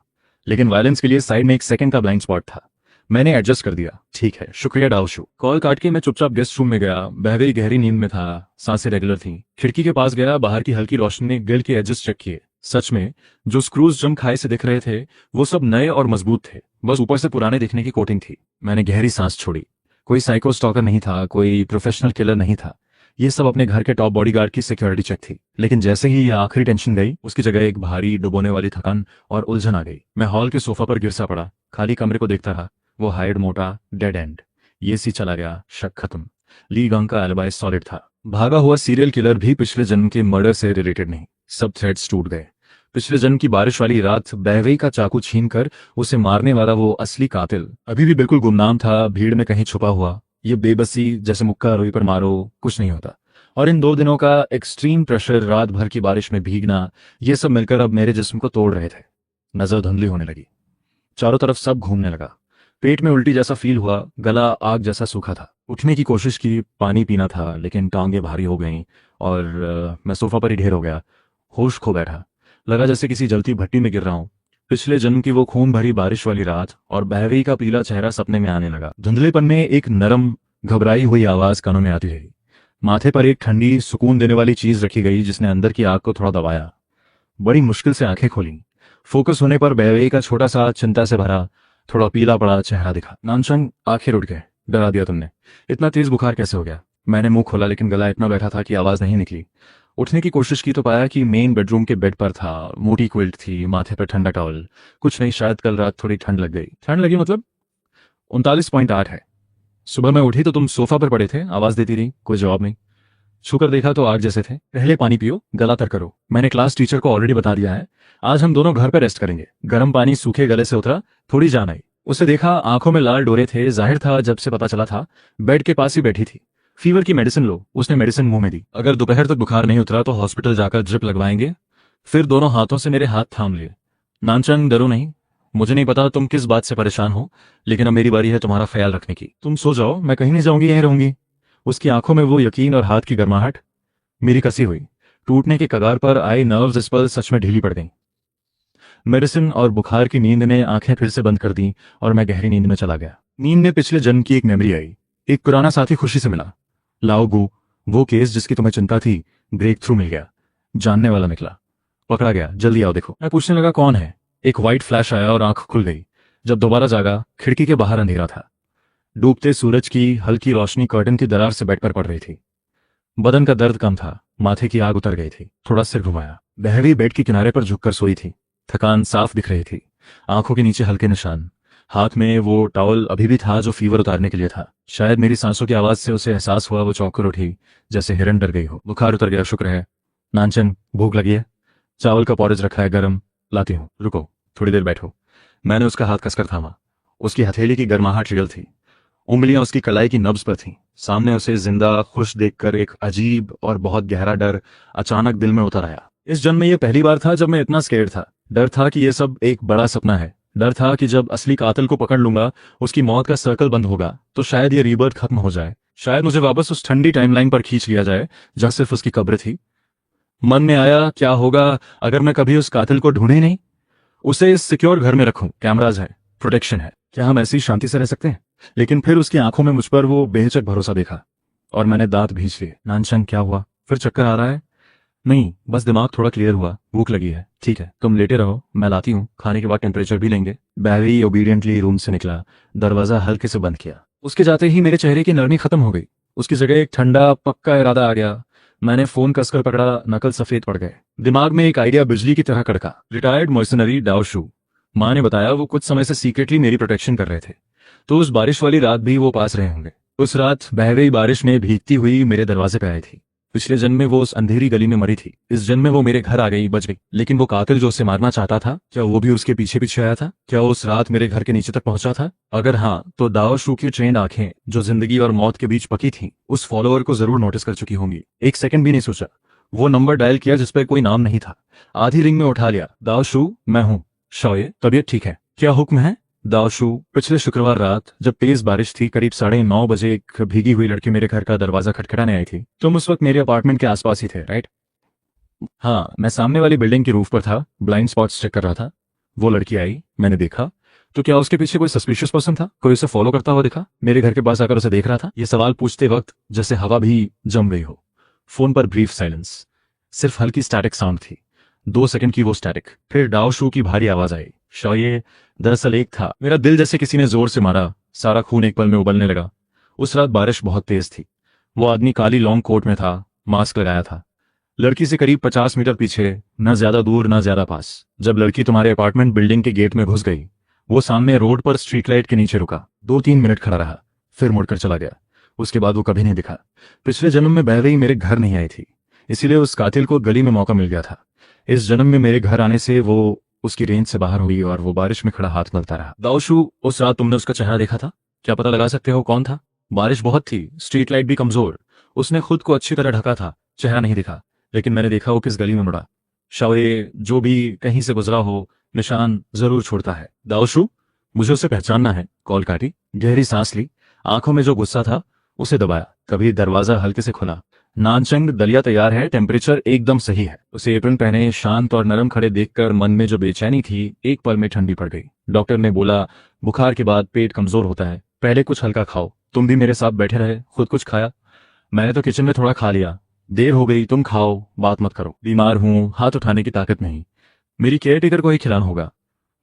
लेकिन वायलेंस के लिए साइड में 1 सेकंड का ब्लाइंड स्पॉट था। मैंने एडजस्ट कर दिया। ठीक है, शुक्रिया दाओशु। कॉल काट के मैं चुपचाप गेस्ट रूम में गया। बहवे गहरी नींद में था, सांसें रेगुलर थी। खिड़की के पास गया, बाहर की हल्की रोशनी ने ग्रिल के एडजस्ट चेक किए। सच में जो स्क्रूज जम खाए से दिख रहे थे वो सब नए और मजबूत थे, बस ऊपर से पुराने दिखने की कोटिंग थी। मैंने गहरी सांस छोड़ी। कोई साइको स्टॉकर नहीं था, कोई प्रोफेशनल किलर नहीं था। ये सब अपने घर के टॉप बॉडीगार्ड की सिक्योरिटी चेक थी। लेकिन जैसे ही ये आखिरी टेंशन गई, उसकी जगह एक भारी डुबोने वाली थकान और उलझन आ गई। मैं हॉल के सोफा पर गिर सा पड़ा, खाली कमरे को देखता रहा। वो हाइड मोटा डेड एंड। ये सी चला गया, शक खत्म। ली गंग का एलिबाई सॉलिड था। भागा हुआ सीरियल किलर भी पिछले जन्म के मर्डर से रिलेटेड नहीं। सब थ्रेड्स टूट गए। पिछले जन्म की बारिश वाली रात बहवे का चाकू छीनकर उसे मारने वाला वो असली कातिल अभी भी बिल्कुल गुमनाम था, भीड़ में कहीं छुपा हुआ। ये बेबसी, जैसे मुक्का रुई पर मारो, कुछ नहीं होता। और इन 2 दिनों का एक्सट्रीम प्रेशर, रात भर की बारिश में भीगना, ये सब मिलकर अब मेरे जिस्म को तोड़ रहे थे। नजर धुंधली होने लगी। चारों तरफ सब घूमने लगा। पेट में उल्टी जैसा फील हुआ, गला आग जैसा सूखा था। उठने की कोशिश की, पानी पीना था, लेकिन टांगे भारी हो गईं और मैं सोफा पर ही ढेर हो गया। होश खो बैठा, लगा जैसे किसी जलती भट्टी में गिर रहा हूँ। पिछले जन्म की वो खून भरी बारिश वाली रात और बहवी का पीला चेहरा सपने में आने लगा। धुंधलेपन में एक नरम घबराई हुई आवाज कानों में आती रही। माथे पर एक ठंडी सुकून देने वाली चीज रखी गई जिसने अंदर की आग को थोड़ा दबाया। बड़ी मुश्किल से आंखें खोली। फोकस होने पर बहवी का छोटा सा चिंता से भरा थोड़ा पीला पड़ा चेहरा दिखा। नानचंग, आखिर उठ गए, डरा दिया तुमने। इतना तेज बुखार कैसे हो गया? मैंने मुंह खोला लेकिन गला इतना बैठा था कि आवाज नहीं निकली। उठने की कोशिश की तो पाया कि मेन बेडरूम के बेड पर था। मोटी क्विल्ट थी, माथे पर ठंडा टॉवल। कुछ नहीं, शायद कल रात थोड़ी ठंड लग गई। ठंड लगी मतलब? 39.8 है। सुबह मैं उठी तो तुम सोफा पर पड़े थे, आवाज देती रही, कोई जवाब नहीं। छूकर देखा तो आग जैसे थे। पहले पानी पियो, गला तर करो। मैंने क्लास टीचर को ऑलरेडी बता दिया है, आज हम दोनों घर पर रेस्ट करेंगे। गर्म पानी सूखे गले से उतरा, थोड़ी जान आई। उसे देखा, आंखों में लाल डोरे थे। जाहिर था जब से पता चला था बेड के पास ही बैठी थी। फीवर की मेडिसिन लो। उसने मेडिसिन मुंह में दी। अगर दोपहर तक बुखार नहीं उतरा तो हॉस्पिटल जाकर ड्रिप लगवाएंगे। फिर दोनों हाथों से मेरे हाथ थाम लिए। नानचंग, डरो नहीं। मुझे नहीं पता तुम किस बात से परेशान हो, लेकिन अब मेरी बारी है तुम्हारा ख्याल रखने की। तुम सो जाओ, मैं कहीं नहीं जाऊंगी, यहीं रहूंगी। उसकी आंखों में वो यकीन और हाथ की गर्माहट मेरी कसी हुई। टूटने के कगार पर आई नर्व्स इस पल सच में ढीली पड़ गईं। मेडिसिन और बुखार की नींद ने आंखें फिर से बंद कर दी और मैं गहरी नींद में चला गया। नींद में पिछले जन्म की एक मेमोरी आई। एक पुराना साथी खुशी से मिला। लाओ गु, वो केस जिसकी तुम्हें चिंता थी, ब्रेक थ्रू मिल गया। जानने वाला निकला, पकड़ा गया। जल्दी आओ देखो। मैं पूछने लगा कौन है। एक व्हाइट फ्लैश आया और आंख खुल गई। जब दोबारा जागा, खिड़की के बाहर अंधेरा था। डूबते सूरज की हल्की रोशनी कर्टन की दरार से बेड पर पड़ रही थी। बदन का दर्द कम था, माथे की आग उतर गई थी। थोड़ा सिर घुमाया। बहवी बेड के किनारे पर झुककर सोई थी। थकान साफ दिख रही थी, आंखों के नीचे हल्के निशान। हाथ में वो टॉवल अभी भी था जो फीवर उतारने के लिए था। शायद मेरी सांसों की आवाज से उसे एहसास हुआ। वो चौंक कर उठी, जैसे हिरन डर गई हो। बुखार उतर गया, शुक्र है। नानचन, भूख लगी है? चावल का पॉरेज रखा है गरम, लाती हूँ। रुको, थोड़ी देर बैठो। मैंने उसका हाथ कसकर थामा। उसकी हथेली की गर्माहट रियल थी। उंगलियां उसकी कलाई की नब्ज पर थीं। सामने उसे जिंदा खुश देखकर एक अजीब और बहुत गहरा डर अचानक दिल में उतर आया। इस जन्म में यह पहली बार था जब मैं इतना स्केर्ड था। डर था कि यह सब एक बड़ा सपना है। डर था कि जब असली कातिल को पकड़ लूंगा, उसकी मौत का सर्कल बंद होगा, तो शायद ये रीबर्थ खत्म हो जाए। शायद मुझे वापस उस ठंडी टाइमलाइन पर खींच लिया जाए जहां सिर्फ उसकी कब्र थी। मन में आया, क्या होगा अगर मैं कभी उस कातिल को ढूंढे नहीं, उसे इस सिक्योर घर में रखूं। कैमराज है, प्रोटेक्शन है, क्या हम ऐसी शांति से रह सकते हैं? लेकिन फिर उसकी आंखों में मुझ पर वो बेहिचक भरोसा देखा और मैंने दांत भींच लिए। नानचंग, क्या हुआ? फिर चक्कर आ रहा है? नहीं, बस दिमाग थोड़ा क्लियर हुआ। भूख लगी है। ठीक है, तुम लेटे रहो, मैं लाती हूँ। खाने के बाद टेम्परेचर भी लेंगे। बैरी ओबीडियंटली रूम से निकला, दरवाजा हल्के से बंद किया। उसके जाते ही मेरे चेहरे की नरमी खत्म हो गई। उसकी जगह एक ठंडा पक्का इरादा आ गया। मैंने फोन कसकर पकड़ा, नकल सफेद पड़ गए। दिमाग में एक आइडिया बिजली की तरह कड़का। रिटायर्ड मर्सनरी डाओ शू। माँ ने बताया वो कुछ समय से सीक्रेटली मेरी प्रोटेक्शन कर रहे थे, तो उस बारिश वाली रात भी वो पास रहे होंगे। उस रात बह गई बारिश में भीगती हुई मेरे दरवाजे पे आई थी। पिछले जन्म में वो उस अंधेरी गली में मरी थी। इस जन्म में वो मेरे घर आ गई, बच गई। लेकिन वो कातिल जो उसे मारना चाहता था, क्या वो भी उसके पीछे पीछे आया था? क्या उस रात मेरे घर के नीचे तक पहुंचा था? अगर हाँ, तो दाओ शू की ट्रेंड आंखें जो जिंदगी और मौत के बीच पकी थीं, उस फॉलोअर को जरूर नोटिस कर चुकी होंगी। एक सेकंड भी नहीं सोचा, वो नंबर डायल किया जिस पर कोई नाम नहीं था। आधी रिंग में उठा लिया। दाओ शू, मैं हूँ। शौर्य, तबीयत ठीक है? क्या हुक्म है? दाओ शू, पिछले शुक्रवार रात जब तेज बारिश थी, करीब 9:30 बजे एक भीगी हुई लड़की मेरे घर का दरवाजा खटखटाने आई थी। तुम उस वक्त मेरे अपार्टमेंट के आसपास ही थे, राइट? हाँ, मैं सामने वाली बिल्डिंग की रूफ पर था, ब्लाइंड स्पॉट्स चेक कर रहा था। वो लड़की आई, मैंने देखा। तो क्या उसके पीछे कोई सस्पिशियस पर्सन था? कोई उसे फॉलो करता हुआ दिखा? मेरे घर के पास आकर उसे देख रहा था? ये सवाल पूछते वक्त जैसे हवा भी जम रही हो। फोन पर ब्रीफ साइलेंस, सिर्फ हल्की स्टैटिक साउंड थी। 2 सेकंड की वो स्टैटिक, फिर डाओ शू की भारी आवाज आई। शौर्य, दरअसल एक था। मेरा दिल जैसे किसी ने जोर से मारा, सारा खून एक पल में उबलने लगा। उस रात बारिश बहुत तेज थी। वो आदमी काली लॉन्ग कोट में था, मास्क लगाया था। लड़की से करीब 50 मीटर पीछे, न ज्यादा दूर न ज्यादा पास। जब लड़की तुम्हारे अपार्टमेंट बिल्डिंग के गेट में घुस गई, वो सामने रोड पर स्ट्रीट लाइट के नीचे रुका। 2-3 मिनट खड़ा रहा, फिर मुड़कर चला गया। उसके बाद वो कभी नहीं दिखा। पिछले जन्म में बह रही मेरे घर नहीं आई थी, इसीलिए उस कातिल को गली में मौका मिल गया था। इस जन्म में मेरे घर आने से वो उसकी रेंज से बाहर हुई और वो बारिश में खड़ा हाथ मलता रहा। दाओ शू, उस रात तुमने उसका चेहरा देखा था? क्या पता लगा सकते हो कौन था? बारिश बहुत थी, स्ट्रीट लाइट भी कमजोर। उसने खुद को अच्छी तरह ढका था, चेहरा नहीं दिखा, लेकिन मैंने देखा वो किस गली में मुड़ा। शौर्य, जो भी कहीं से गुजरा हो, निशान जरूर छोड़ता है। दाओ शू, मुझे उसे पहचानना है। कॉल काटी, गहरी सांस ली। आंखों में जो गुस्सा था उसे दबाया। तभी दरवाजा हल्के से खुला। नानचंग, दलिया तैयार है, टेम्परेचर एकदम सही है। उसे एप्रन पहने शांत और नरम खड़े देखकर मन में जो बेचैनी थी एक पल में ठंडी पड़ गई। डॉक्टर ने बोला, बुखार के बाद पेट कमजोर होता है, पहले कुछ हल्का खाओ। तुम भी मेरे साथ बैठे रहे, खुद कुछ खाया? मैंने तो किचन में थोड़ा खा लिया। देर हो गई, तुम खाओ, बात मत करो। बीमार हूं, हाथ उठाने की ताकत नहीं, मेरी केयर टेकर को ही खिलाना होगा।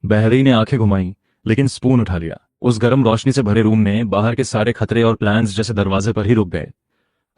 बहरी ने आंखें घुमाई, लेकिन स्पून उठा लिया। उस गर्म रोशनी से भरे रूम में बाहर के सारे खतरे और प्लान्स जैसे दरवाजे पर ही रुक गए।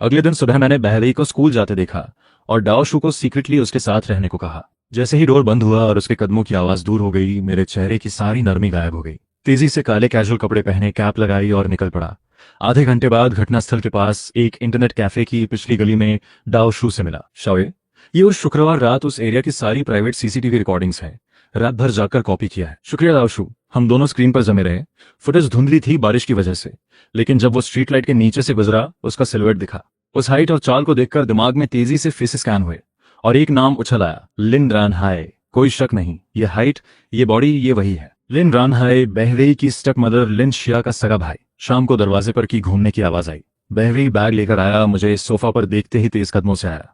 अगले दिन सुबह मैंने बहरी को स्कूल जाते देखा और डाओशू को सीक्रेटली उसके साथ रहने को कहा। जैसे ही डोर बंद हुआ और उसके कदमों की आवाज दूर हो गई, मेरे चेहरे की सारी नरमी गायब हो गई। तेजी से काले कैजुअल कपड़े पहने, कैप लगाई और निकल पड़ा। आधे घंटे बाद घटनास्थल के पास एक इंटरनेट कैफे की पिछली गली में डाओशू से मिला। शाओए, ये उस शुक्रवार रात उस एरिया की सारी प्राइवेट सीसीटीवी रिकॉर्डिंग्स हैं, रात भर जाकर कॉपी किया है। शुक्रिया डाओशू। हम दोनों स्क्रीन पर जमे रहे। फुटेज धुंधली थी बारिश की वजह से, लेकिन जब वो स्ट्रीट लाइट के नीचे से गुजरा, उसका सिलुएट दिखा। उस हाइट और चाल को देखकर दिमाग में तेजी से फेस स्कैन हुए और एक नाम उछल आया, लिन रानहाई। कोई शक नहीं, ये हाइट, ये बॉडी, ये वही है। लिन रानहाई, बहवेई की स्टेप मदर लिन शिया का सगा भाई। शाम को दरवाजे पर की घूमने की आवाज आई। बहवेई बैग लेकर आया। मुझे सोफा पर देखते ही तेज कदमों से आया।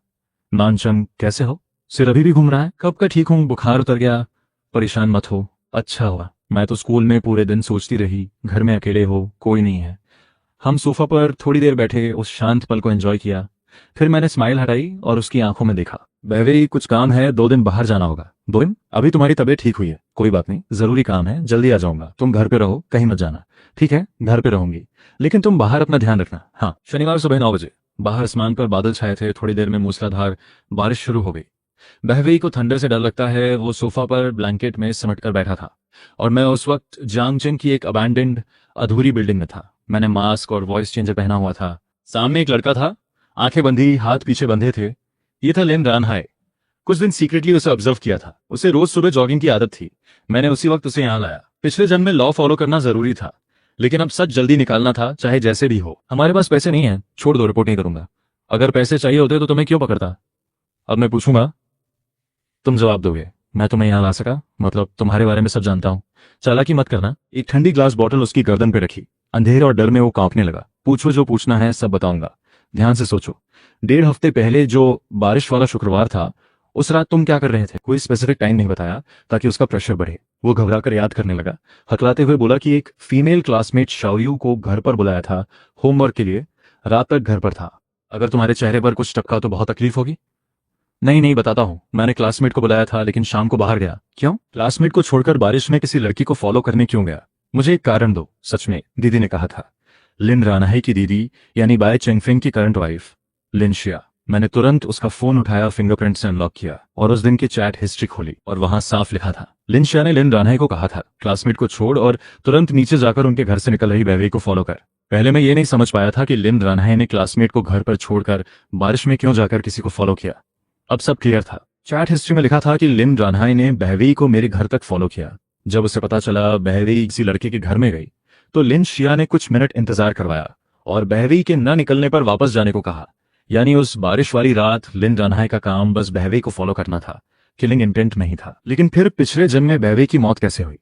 नानचंग, कैसे हो? सिर अभी भी घूम रहा है? कब का ठीक हूं, बुखार उतर गया। परेशान मत हो, अच्छा हुआ। मैं तो स्कूल में पूरे दिन सोचती रही, घर में अकेले हो, कोई नहीं है। हम सोफा पर थोड़ी देर बैठे, उस शांत पल को एंजॉय किया। फिर मैंने स्माइल हटाई और उसकी आंखों में देखा। बहवे, कुछ काम है, 2 दिन बाहर जाना होगा। 2 दिन? अभी तुम्हारी तबीयत ठीक हुई है। कोई बात नहीं, जरूरी काम है, जल्दी आ जाऊंगा। तुम घर पे रहो, कहीं मत जाना। ठीक है, घर पे रहूंगी, लेकिन तुम बाहर अपना ध्यान रखना। हाँ। शनिवार सुबह 9 बजे। बाहर आसमान पर बादल छाए थे। थोड़ी देर में मूसलाधार बारिश शुरू हो गई। बहवेई को थंडर से डर लगता है। वो सोफा पर ब्लैंकेट में सिमट कर बैठा था और मैं उस वक्त जांगचेन की एक अबैंडन्ड अधूरी बिल्डिंग में था। मैंने मास्क और वॉइस चेंजर पहना हुआ था। सामने एक लड़का था, आंखें बंधी, हाथ पीछे बंधे थे। ये था लिन रानहाई। कुछ दिन सीक्रेटली उसे ऑब्जर्व किया था। उसे रोज सुबह जॉगिंग की आदत थी। मैंने उसी वक्त उसे यहाँ लाया। पिछले जन्म में लॉ फॉलो करना जरूरी था, लेकिन अब सच जल्दी निकालना था, चाहे जैसे भी हो। हमारे पास पैसे नहीं है, छोड़ दो, रिपोर्ट नहीं करूंगा। अगर पैसे चाहिए होते तो तुम्हें क्यों पकड़ता? अब मैं पूछूंगा, तुम जवाब दोगे। मैं तुम्हें यहाँ ला सका, मतलब तुम्हारे बारे में सब जानता हूँ। चालाकी मत करना। एक ठंडी ग्लास बॉटल उसकी गर्दन पे रखी। अंधेरे और डर में वो कांपने लगा। पूछो जो पूछना है, सब बताऊंगा। ध्यान से सोचो, 1.5 हफ्ते पहले जो बारिश वाला शुक्रवार था, उस रात तुम क्या कर रहे थे? कोई स्पेसिफिक टाइम नहीं बताया ताकि उसका प्रेशर बढ़े। वो घबराकर याद करने लगा। हकलाते हुए बोला कि एक फीमेल क्लासमेट शाओयू को घर पर बुलाया था होमवर्क के लिए। रात तक घर पर था। अगर तुम्हारे चेहरे पर कुछ टपका तो बहुत तकलीफ होगी। नहीं नहीं, बताता हूँ। मैंने क्लासमेट को बुलाया था, लेकिन शाम को बाहर गया। क्यों? क्लासमेट को छोड़कर बारिश में किसी लड़की को फॉलो करने क्यों गया? मुझे एक कारण दो। सच में, दीदी ने कहा था। लिन रानहाई की दीदी, यानी बाय चेंगफिंग की करंट वाइफ लिन शिया। मैंने तुरंत उसका फोन उठाया, फिंगरप्रिंट से अनलॉक किया और उस दिन की चैट हिस्ट्री खोली और वहां साफ लिखा था, लिन शिया ने लिन रानहाई को कहा था, क्लासमेट को छोड़ और तुरंत नीचे जाकर उनके घर से निकल रही बहवे को फॉलो कर। पहले मैं ये नहीं समझ पाया था कि लिन रानहाई ने क्लासमेट को घर पर छोड़कर बारिश में क्यों जाकर किसी को फॉलो किया। अब सब क्लियर था। चैट हिस्ट्री में लिखा था कि लिन रानहाई ने बहवी को मेरे घर तक फॉलो किया। जब उसे पता चला बहवी किसी लड़के के घर में गई, तो लिन शिया ने कुछ मिनट इंतजार करवाया और बहवी के न निकलने पर वापस जाने को कहा। यानी उस बारिश वाली रात लिन रानहाई का काम बस बहवी को फॉलो करना था, किलिंग इंटेंट नहीं था। लेकिन फिर पिछले जन्म में बहवी की मौत कैसे हुई?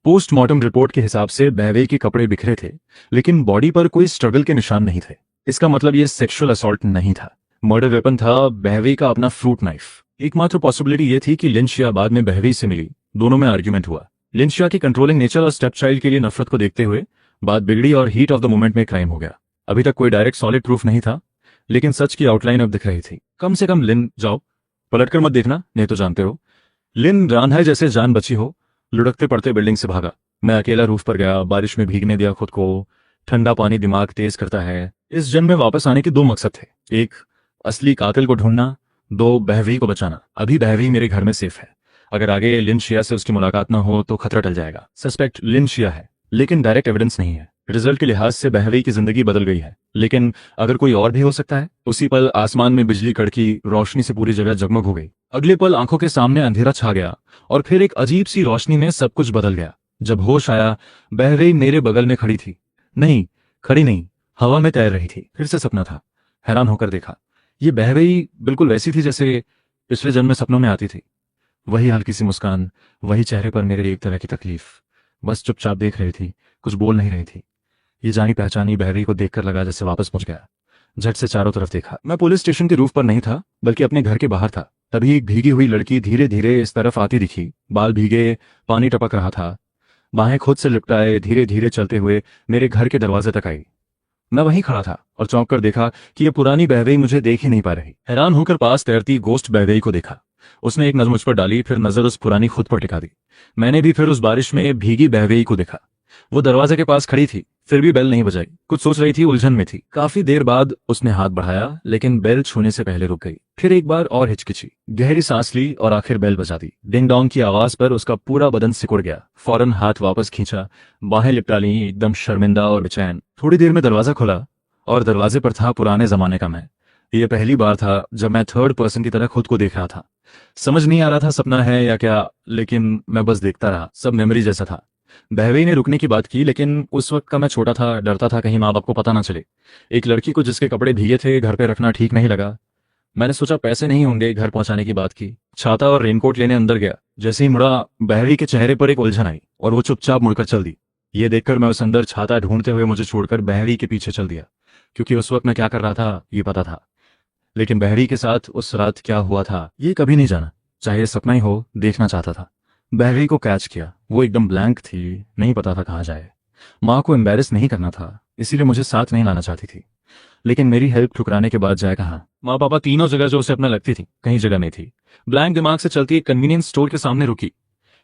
पोस्टमार्टम रिपोर्ट के हिसाब से बहवी के कपड़े बिखरे थे, लेकिन बॉडी पर कोई स्ट्रगल के निशान नहीं थे। इसका मतलब ये सेक्सुअल असॉल्ट नहीं था। मर्डर वेपन था बहवी का अपना फ्रूट नाइफ। एकमात्र पॉसिबिलिटी ये थी कि लिन शिया बाद में बहवी से मिली, दोनों में आर्ग्यूमेंट हुआ। लिन शिया की कंट्रोलिंग नेचर और स्टेप चाइल्ड के लिए नफरत को देखते हुए बात बिगड़ी और हीट ऑफ द मोमेंट में क्राइम हो गया। अभी तक कोई डायरेक्ट सॉलिड प्रूफ नहीं था, लेकिन सच की आउटलाइन अब दिख रही थी। कम से कम लिन, जाओ पलटकर मत देखना, नहीं तो जानते हो लिन रानहाई जैसे जान बची हो। लुढ़कते पड़ते बिल्डिंग से भागा। मैं अकेला रूफ पर गया, बारिश में भीगने दिया खुद को। ठंडा पानी दिमाग तेज करता है। इस जन्म में वापस आने के 2 मकसद थे, एक असली कातिल को ढूंढना, 2 बहवी को बचाना। अभी बहवी मेरे घर में सेफ है। अगर आगे लिन शिया से उसकी मुलाकात ना हो तो खतरा टल जाएगा। सस्पेक्ट लिन शिया है, लेकिन डायरेक्ट एविडेंस नहीं है। रिजल्ट के लिहाज से बहवी की जिंदगी बदल गई है, लेकिन अगर कोई और भी हो सकता है। उसी पल आसमान में बिजली कड़की, रोशनी से पूरी जगह जगमग हो गई। अगले पल आंखों के सामने अंधेरा छा गया और फिर एक अजीब सी रोशनी में सब कुछ बदल गया। जब होश आया, बहवी मेरे बगल में खड़ी थी। नहीं, खड़ी नहीं, हवा में तैर रही थी। फिर से सपना था। हैरान होकर देखा, ये बहवी बिल्कुल वैसी थी जैसे पिछले जन्म में सपनों में आती थी। वही हल्की सी मुस्कान, वही चेहरे पर मेरे एक तरह की तकलीफ। बस चुपचाप देख रही थी, कुछ बोल नहीं रही थी। ये जानी पहचानी बहरी को देखकर लगा जैसे वापस पहुंच गया। झट से चारों तरफ देखा। मैं पुलिस स्टेशन के रूफ पर नहीं था, बल्कि अपने घर के बाहर था। तभी एक भीगी हुई लड़की धीरे धीरे इस तरफ आती दिखी। बाल भीगे, पानी टपक रहा था। बाहें खुद से लिपटाए धीरे धीरे चलते हुए मेरे घर के दरवाजे तक आई। मैं वहीं खड़ा था और चौंक कर देखा कि ये पुरानी बहवेई मुझे देख ही नहीं पा रही। हैरान होकर पास तैरती गोश्त बहवेई को देखा। उसने एक नजर मुझ पर डाली, फिर नजर उस पुरानी खुद पर टिका दी। मैंने भी फिर उस बारिश में भीगी बहवेई को देखा। वो दरवाजे के पास खड़ी थी, फिर भी बेल नहीं बजाई। कुछ सोच रही थी, उलझन में थी। काफी देर बाद उसने हाथ बढ़ाया, लेकिन बेल छूने से पहले रुक गई। फिर एक बार और हिचकिची, गहरी सांस ली और आखिर बेल बजा दी। डिंग डोंग की आवाज पर उसका पूरा बदन सिकुड़ गया। फौरन हाथ वापस खींचा, बाहें लिपटा ली, एकदम शर्मिंदा और बेचैन। थोड़ी देर में दरवाजा खुला और दरवाजे पर था पुराने जमाने का मैं। ये पहली बार था जब मैं थर्ड पर्सन की तरह खुद को देख रहा था। समझ नहीं आ रहा था सपना है या क्या, लेकिन मैं बस देखता रहा। सब मेमोरी जैसा था। बहवेई ने रुकने की बात की, लेकिन उस वक्त का मैं छोटा था, डरता था कहीं माँ बाप को पता ना चले। एक लड़की को जिसके कपड़े भीगे थे घर पे रखना ठीक नहीं लगा। मैंने सोचा पैसे नहीं होंगे, घर पहुंचाने की बात की। छाता और रेनकोट लेने अंदर गया। जैसे ही मुड़ा, बहवेई के चेहरे पर एक उलझन आई और वो चुपचाप मुड़कर चल दी। ये देखकर मैं उस अंदर छाता ढूंढते हुए मुझे छोड़कर बहवेई के पीछे चल दिया, क्योंकि उस वक्त मैं क्या कर रहा था ये पता था। लेकिन बहरी के साथ उस रात क्या हुआ था ये कभी नहीं जाना। चाहे सपना ही हो, देखना चाहता था। बहरी को कैच किया। वो एकदम ब्लैंक थी, नहीं पता था कहाँ जाए। माँ को एम्बेरस नहीं करना था, इसीलिए मुझे साथ नहीं लाना चाहती थी। लेकिन मेरी हेल्प ठुकराने के बाद जाए कहाँ। माँ पापा तीनों जगह जो उसे अपना लगती थी, कहीं जगह नहीं थी। ब्लैंक दिमाग से चलती एक कन्वीनियंस स्टोर के सामने रुकी।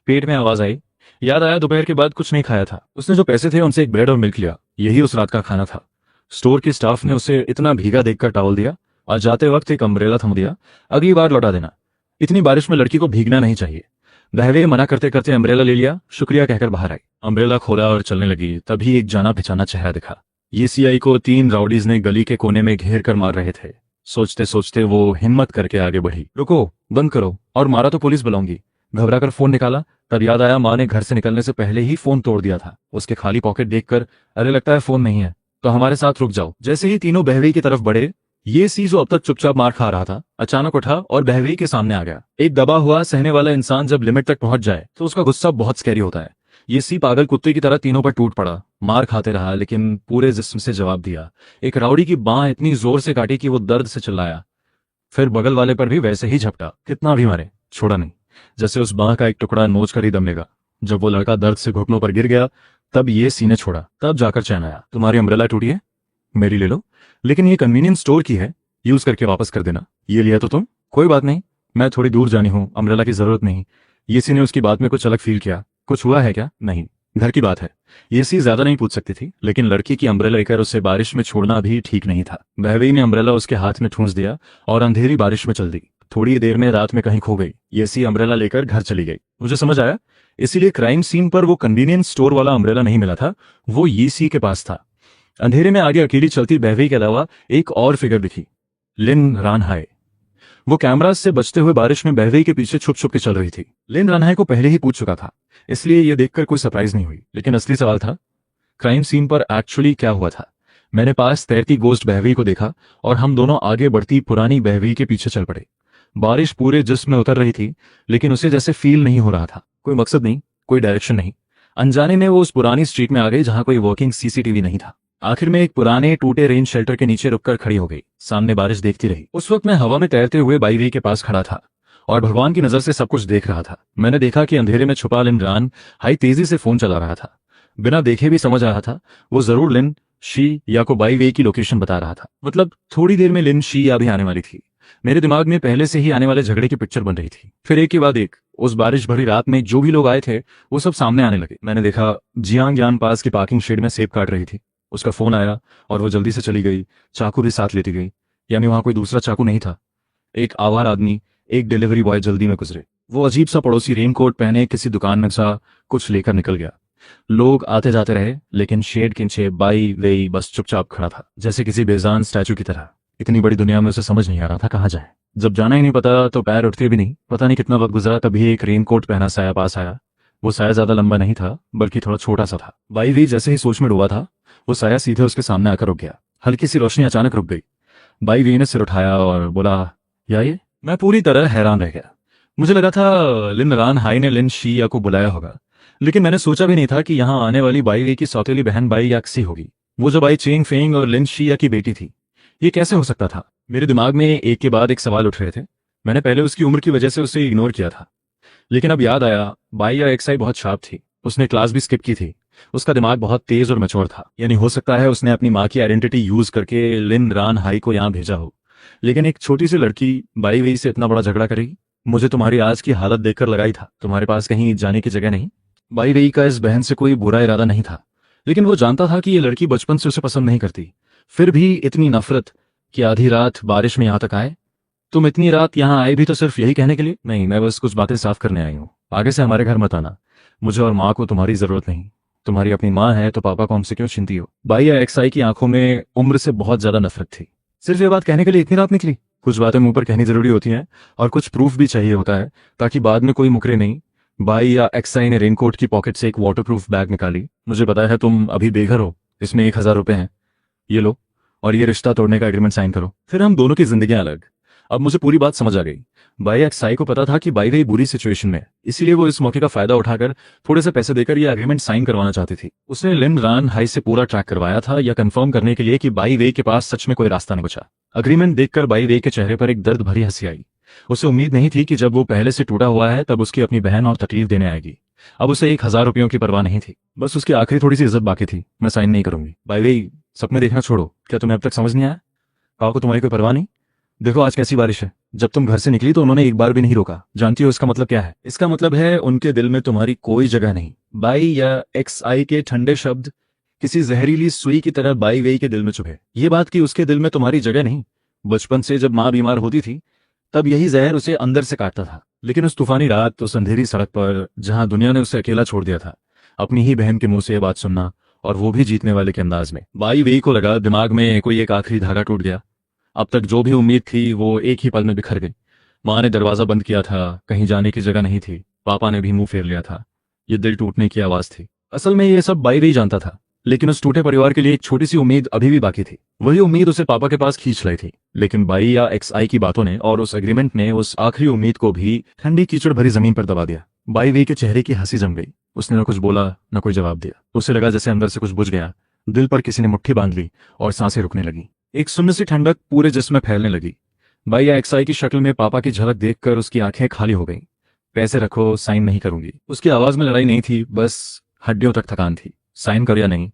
पेट में आवाज आई। याद आया दोपहर के बाद कुछ नहीं खाया था। उसने जो पैसे थे उनसे एक ब्रेड और मिल्क लिया। यही उस रात का खाना था। स्टोर के स्टाफ ने उसे इतना भीगा देखकर टॉवल दिया और जाते वक्त एक अम्ब्रेला थम दिया, अगली बार लौटा देना, इतनी बारिश में लड़की को भीगना नहीं चाहिए। बहवे मना करते करते अम्ब्रेला ले लिया, शुक्रिया कहकर बाहर आई। अम्ब्रेला खोला और चलने लगी, तभी एक जाना पहचाना चेहरा दिखा। ये सीआई को 3 राउडीज ने गली के कोने में घेर कर मार रहे थे। सोचते सोचते वो हिम्मत करके आगे बढ़ी। रुको, बंद करो, और मारा तो पुलिस बुलाऊंगी। घबराकर फोन निकाला, तब याद आया माँ ने घर से निकलने से पहले ही फोन तोड़ दिया था। उसके खाली पॉकेट देखकर, अरे लगता है फोन नहीं है, तो हमारे साथ रुक जाओ। जैसे ही तीनों बहवी की तरफ बढ़े, ये सी जो अब तक चुपचाप मार खा रहा था, अचानक उठा और बहवी के सामने आ गया। एक दबा हुआ सहने वाला इंसान जब लिमिट तक पहुंच जाए तो उसका गुस्सा बहुत स्कैरी होता है। ये सी पागल कुत्ते की तरह तीनों पर टूट पड़ा। मार खाते रहा, लेकिन पूरे जिस्म से जवाब दिया। एक राउडी की बांह इतनी जोर से काटी कि वो दर्द से चिल्लाया। फिर बगल वाले पर भी वैसे ही झपटा। कितना भी मारे, छोड़ा नहीं, जैसे उस बांह का एक टुकड़ा नोच कर ही दम लेगा। जब वो लड़का दर्द से घुटनों पर गिर गया, तब ये सीने छोड़ा। तब जाकर चैन आया। तुम्हारी अम्ब्रेला टूटी है, मेरी ले लो, लेकिन ये कन्वीनियंस स्टोर की है, यूज करके वापस कर देना। ये लिया तो तुम, कोई बात नहीं, मैं थोड़ी दूर जानी हूँ, अम्ब्रेला की जरूरत नहीं। ये सी ने उसकी बात में कुछ अलग फील किया। कुछ हुआ है क्या? नहीं, घर की बात है। ये सी ज्यादा नहीं पूछ सकती थी, लेकिन लड़की की अम्ब्रेला लेकर उसे बारिश में छोड़ना भी ठीक नहीं था। बहवी ने अम्ब्रेला उसके हाथ में ठूंस दिया और अंधेरी बारिश में चल दी। थोड़ी देर में रात में कहीं खो गई। ये सी अम्ब्रेला लेकर घर चली गई। मुझे समझ आया, इसीलिए क्राइम सीन पर वो कन्वीनियंस स्टोर वाला अम्ब्रेला नहीं मिला था, वो ये सी के पास था। अंधेरे में आगे अकेली चलती बहवी के अलावा एक और फिगर दिखी, लिन रानहाई। वो कैमरा से बचते हुए बारिश में बहवी के पीछे छुप छुप के चल रही थी। लिन रानहाई को पहले ही पूछ चुका था, इसलिए यह देखकर कोई सरप्राइज नहीं हुई। लेकिन असली सवाल था, क्राइम सीन पर एक्चुअली क्या हुआ था। मैंने पास तैरती गोश्त बहवी को देखा और हम दोनों आगे बढ़ती पुरानी बहवी के पीछे चल पड़े। बारिश पूरे जिस्म में उतर रही थी, लेकिन उसे जैसे फील नहीं हो रहा था। कोई मकसद नहीं, कोई डायरेक्शन नहीं। अनजाने में वो उस पुरानी स्ट्रीट में आ गई जहां कोई वर्किंग सीसीटीवी नहीं था। आखिर में एक पुराने टूटे रेन शेल्टर के नीचे रुककर खड़ी हो गई। सामने बारिश देखती रही। उस वक्त मैं हवा में तैरते हुए बाईवी के पास खड़ा था और भगवान की नजर से सब कुछ देख रहा था। मैंने देखा कि अंधेरे में छुपा लिन रानहाई तेजी से फोन चला रहा था। बिना देखे भी समझ आ रहा था वो जरूर लिन शी या को बाईवे की लोकेशन बता रहा था। मतलब थोड़ी देर में लिन शी या भी आने वाली थी। मेरे दिमाग में पहले से ही आने वाले झगड़े की पिक्चर बन रही थी। फिर एक के बाद एक उस बारिश भरी रात में जो भी लोग आए थे वो सब सामने आने लगे। मैंने देखा जियांग यान पास की पार्किंग शेड में सेब काट रही थी। उसका फोन आया और वो जल्दी से चली गई। चाकू भी साथ लेती गई, यानी वहां कोई दूसरा चाकू नहीं था। एक आवारा आदमी, एक डिलीवरी बॉय जल्दी में गुजरे। वो अजीब सा पड़ोसी रेनकोट पहने किसी दुकान में सा कुछ लेकर निकल गया। लोग आते जाते रहे, लेकिन शेड के नीचे बाई वेई बस चुपचाप खड़ा था, जैसे किसी बेजान स्टैचू की तरह। इतनी बड़ी दुनिया में उसे समझ नहीं आ रहा था कहाँ जाए। जब जाना ही नहीं पता तो पैर उठते भी नहीं। पता नहीं कितना वक्त गुजरा, तभी एक रेनकोट पहना साया पास आया। वो साया ज्यादा लंबा नहीं था, बल्कि थोड़ा छोटा सा था। बाई वी जैसे ही सोच में डूबा था, वो साया सीधे उसके सामने आकर रुक गया। हल्की सी रोशनी अचानक रुक गई। बाई वी ने सिर उठाया और बोला, या ये? मैं पूरी तरह हैरान रह गया। मुझे लगा था लिन रानहाई ने लिन शी या को बुलाया होगा, लेकिन मैंने सोचा भी नहीं था कि यहाँ आने वाली बाई वी की सौतेली बहन बाई याक्सी होगी। वो जो बाई चेंग फेंग और लिन शिया की बेटी थी। ये कैसे हो सकता था? मेरे दिमाग में एक के बाद एक सवाल उठ रहे थे। मैंने पहले उसकी उम्र की वजह से उसे इग्नोर किया था, लेकिन अब याद आया बाई या एक्साई बहुत शार्प थी। उसने क्लास भी स्किप की थी। उसका दिमाग बहुत तेज और मैच्योर था। यानी हो सकता है उसने अपनी माँ की आइडेंटिटी यूज करके लिन रान हाई को यहाँ भेजा हो। लेकिन एक छोटी सी लड़की बाई वई से इतना बड़ा झगड़ा करेगी? मुझे तुम्हारी आज की हालत देखकर लगा ही था तुम्हारे पास कहीं जाने की जगह नहीं। बाई वई का इस बहन से कोई बुरा इरादा नहीं था, लेकिन वो जानता था कि ये लड़की बचपन से उसे पसंद नहीं करती। फिर भी इतनी नफरत कि आधी रात बारिश में यहाँ तक आए। तुम इतनी रात यहाँ आए भी तो सिर्फ यही कहने के लिए? नहीं, मैं बस कुछ बातें साफ करने आई हूँ। आगे से हमारे घर मत आना। मुझे और माँ को तुम्हारी जरूरत नहीं। तुम्हारी अपनी माँ है तो पापा को हमसे क्यों चिंती हो? बाई या एक्साई की आंखों में उम्र से बहुत ज्यादा नफरत थी। सिर्फ ये बात कहने के लिए इतनी रात निकली? कुछ बातें मुंह पर कहनी जरूरी होती हैं और कुछ प्रूफ भी चाहिए होता है, ताकि बाद में कोई मुकरे नहीं। बाई या एक्साई ने रेनकोट की पॉकेट से एक वाटरप्रूफ बैग निकाली। मुझे पता है तुम अभी बेघर हो, इसमें 1,000 रुपए हैं, ये लो, और ये रिश्ता तोड़ने का एग्रीमेंट साइन करो, फिर हम दोनों की जिंदगियां अलग। अब मुझे पूरी बात समझ आ गई। बाई एक्साई को पता था कि बाई वही बुरी सिचुएशन में है, इसीलिए वो इस मौके का फायदा उठाकर थोड़े से पैसे देकर ये एग्रीमेंट साइन करवाना चाहती थी। उसने लिन रान हाई से पूरा ट्रैक करवाया था, या कंफर्म करने के लिए कि बाई वे के पास सच में कोई रास्ता नहीं बचा। अग्रीमेंट देखकर बाई वे के चेहरे पर एक दर्द भरी हंसी आई। उसे उम्मीद नहीं थी कि जब वो पहले से टूटा हुआ है तब उसकी अपनी बहन और तकलीफ देने आएगी। अब उसे 1,000 रुपयों की परवाह नहीं थी, बस उसकी आखिरी थोड़ी सी इज्जत बाकी थी। मैं साइन नहीं करूंगी। बाई वे, सपने देखना छोड़ो। क्या तुम्हें अब तक समझ नहीं आया? पापा को तुम्हारी कोई परवाह नहीं? देखो आज कैसी बारिश है। जब तुम घर से निकली तो उन्होंने एक बार भी नहीं रोका। जानती हो इसका मतलब क्या है? इसका मतलब है उनके दिल में तुम्हारी कोई जगह नहीं। बाई या एक्स आई के ठंडे शब्द किसी जहरीली सुई की तरह बाई वेई के दिल में चुभे। ये बात कि उसके दिल में तुम्हारी जगह नहीं। बचपन से जब माँ बीमार होती थी तब यही जहर उसे अंदर से काटता था। लेकिन उस तूफानी रात, उस अंधेरी सड़क पर जहां दुनिया ने उसे अकेला छोड़ दिया था, अपनी ही बहन के मुंह से ये बात सुनना, और वो भी जीतने वाले के अंदाज में, बाई वेई को लगा दिमाग में कोई एक आखिरी धागा टूट गया। अब तक जो भी उम्मीद थी वो एक ही पल में बिखर गई। माँ ने दरवाजा बंद किया था, कहीं जाने की जगह नहीं थी। पापा ने भी मुंह फेर लिया था। ये दिल टूटने की आवाज थी। असल में ये सब बाई वेई जानता था, लेकिन उस टूटे परिवार के लिए एक छोटी सी उम्मीद अभी भी बाकी थी। वही उम्मीद उसे पापा के पास खींच लाई थी। लेकिन बाई या एक्स आई की बातों ने और उस एग्रीमेंट ने उस आखिरी उम्मीद को भी ठंडी कीचड़ भरी जमीन पर दबा दिया। बाई वे के चेहरे की हंसी जम गई। उसने न कुछ बोला न कोई जवाब दिया। उसे लगा जैसे अंदर से कुछ बुझ गया। दिल पर किसी ने मुट्ठी बांध ली और सांसें रुकने लगी। एक सुन्न सी ठंडक पूरे जिस्म में फैलने लगी। बाई या एक्स आई की शक्ल में पापा की झलक देखकर उसकी आंखें खाली हो गईं। पैसे रखो, साइन नहीं करूंगी। उसकी आवाज में लड़ाई नहीं थी, बस हड्डियों तक थकान थी। साइन कर या नहीं,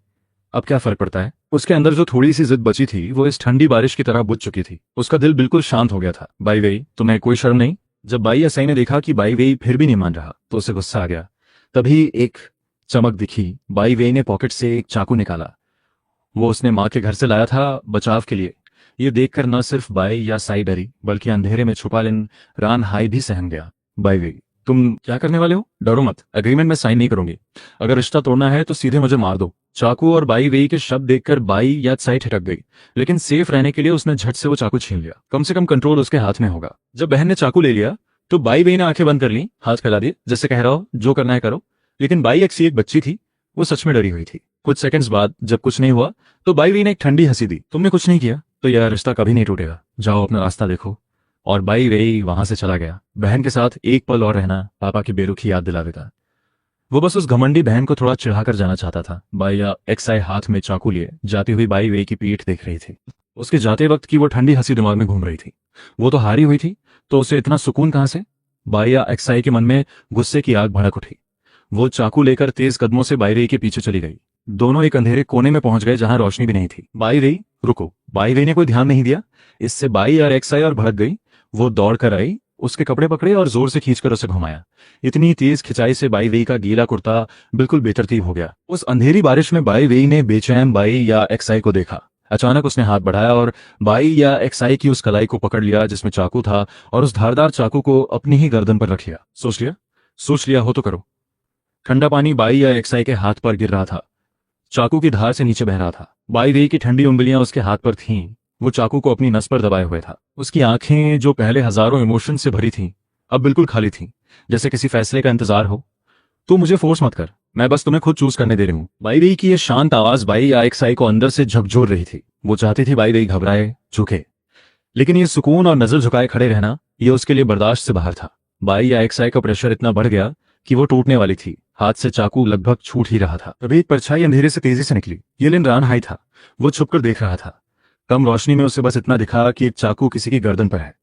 अब क्या फर्क पड़ता है? उसके अंदर जो थोड़ी सी जिद बची थी वो इस ठंडी बारिश की तरह बुझ चुकी थी। उसका दिल बिल्कुल शांत हो गया था। बाई वेई, तुम्हें कोई शर्म नहीं? जब बाई या साई ने देखा कि बाई वेई फिर भी नहीं मान रहा तो उसे गुस्सा आ गया। तभी एक चमक दिखी। बाई वेई ने पॉकेट से एक चाकू निकाला। वो उसने माँ के घर से लाया था बचाव के लिए। ये देखकर न सिर्फ बाई या साई डरी, बल्कि अंधेरे में छुपा लिन रान हाई भी सहम गया। बाई वेई, तुम क्या करने वाले हो? डरो मत, एग्रीमेंट में साइन नहीं करूंगी। अगर रिश्ता तोड़ना है तो सीधे मुझे मार दो। चाकू और बाई वेई के शब्द देखकर बाई या साई ठिठक गई, लेकिन सेफ रहने के लिए उसने झट से वो चाकू छीन लिया। कम से कम कंट्रोल उसके हाथ में होगा। जब बहन ने चाकू ले लिया तो बाई वेई ने आंखें बंद कर ली, हाथ फैला दिए, जैसे कह रहा हो जो करना है करो। लेकिन बाई एक बच्ची थी, वो सच में डरी हुई थी। कुछ सेकंड्स बाद जब कुछ नहीं हुआ तो बाई वेई ने एक ठंडी हंसी दी। तुमने कुछ नहीं किया तो यह रिश्ता कभी नहीं टूटेगा। जाओ अपना रास्ता देखो। और बाई वेई वहां से चला गया। बहन के साथ एक पल और रहना पापा की बेरुखी याद दिला देता। वो बस उस घमंडी बहन को थोड़ा चिढ़ाकर जाना चाहता था। बाई या एक्स आई हाथ में चाकू लिए जाती हुई बाई वेई की पीठ देख रही थी। उसके जाते वक्त की वो ठंडी हंसी दिमाग में घूम रही थी। वो तो हारी हुई थी, तो उसे इतना सुकून कहां से? बाई या एक्स आई के मन में गुस्से की आग भड़क उठी। वो चाकू लेकर तेज कदमों से बाई वेई के पीछे चली गई। दोनों एक अंधेरे कोने में पहुंच गए जहां रोशनी भी नहीं थी। बाई वेई, रुको। बाई वेई ने कोई ध्यान नहीं दिया। इससे बाई और एक्स आई और भड़क गई। वो दौड़ कर आई, उसके कपड़े पकड़े और जोर से खींचकर उसे घुमाया। इतनी तेज खिंचाई से बाई वेई का गीला कुर्ता बिल्कुल बेतरतीब हो गया। उस अंधेरी बारिश में बाई वेई ने बेचैन बाई या एक्साई को देखा। अचानक उसने हाथ बढ़ाया और बाई या एक्साई की उस कलाई को पकड़ लिया जिसमें चाकू था, और उस धारदार चाकू को अपनी ही गर्दन पर रख लिया। सोच लिया हो तो करो। ठंडा पानी बाई या एक्साई के हाथ पर गिर रहा था। चाकू की धार से नीचे बह रहा था। बाई वेई की ठंडी उंगलियां उसके हाथ पर थीं। वो चाकू को अपनी नस पर दबाए हुए था। उसकी आंखें जो पहले हजारों इमोशन से भरी थीं, अब बिल्कुल खाली थीं, जैसे किसी फैसले का इंतजार हो। तू मुझे फोर्स मत कर, मैं बस तुम्हें खुद चूज करने दे रही हूँ। बाई वेई की ये शांत आवाज बाई या एक्साई को अंदर से झकझोर रही थी। वो चाहती थी बाई वेई घबराए, झुके, लेकिन ये सुकून और नजर झुकाए खड़े रहना, ये उसके लिए बर्दाश्त से बाहर था। बाई या एक्साई का प्रेशर इतना बढ़ गया कि वो टूटने वाली थी। हाथ से चाकू लगभग छूट ही रहा था, तभी एक परछाई अंधेरे से तेजी से निकली। ये लिन रानहाई था। वो छुपकर देख रहा था। कम रोशनी में उसे बस इतना दिखा कि एक चाकू किसी की गर्दन पर है।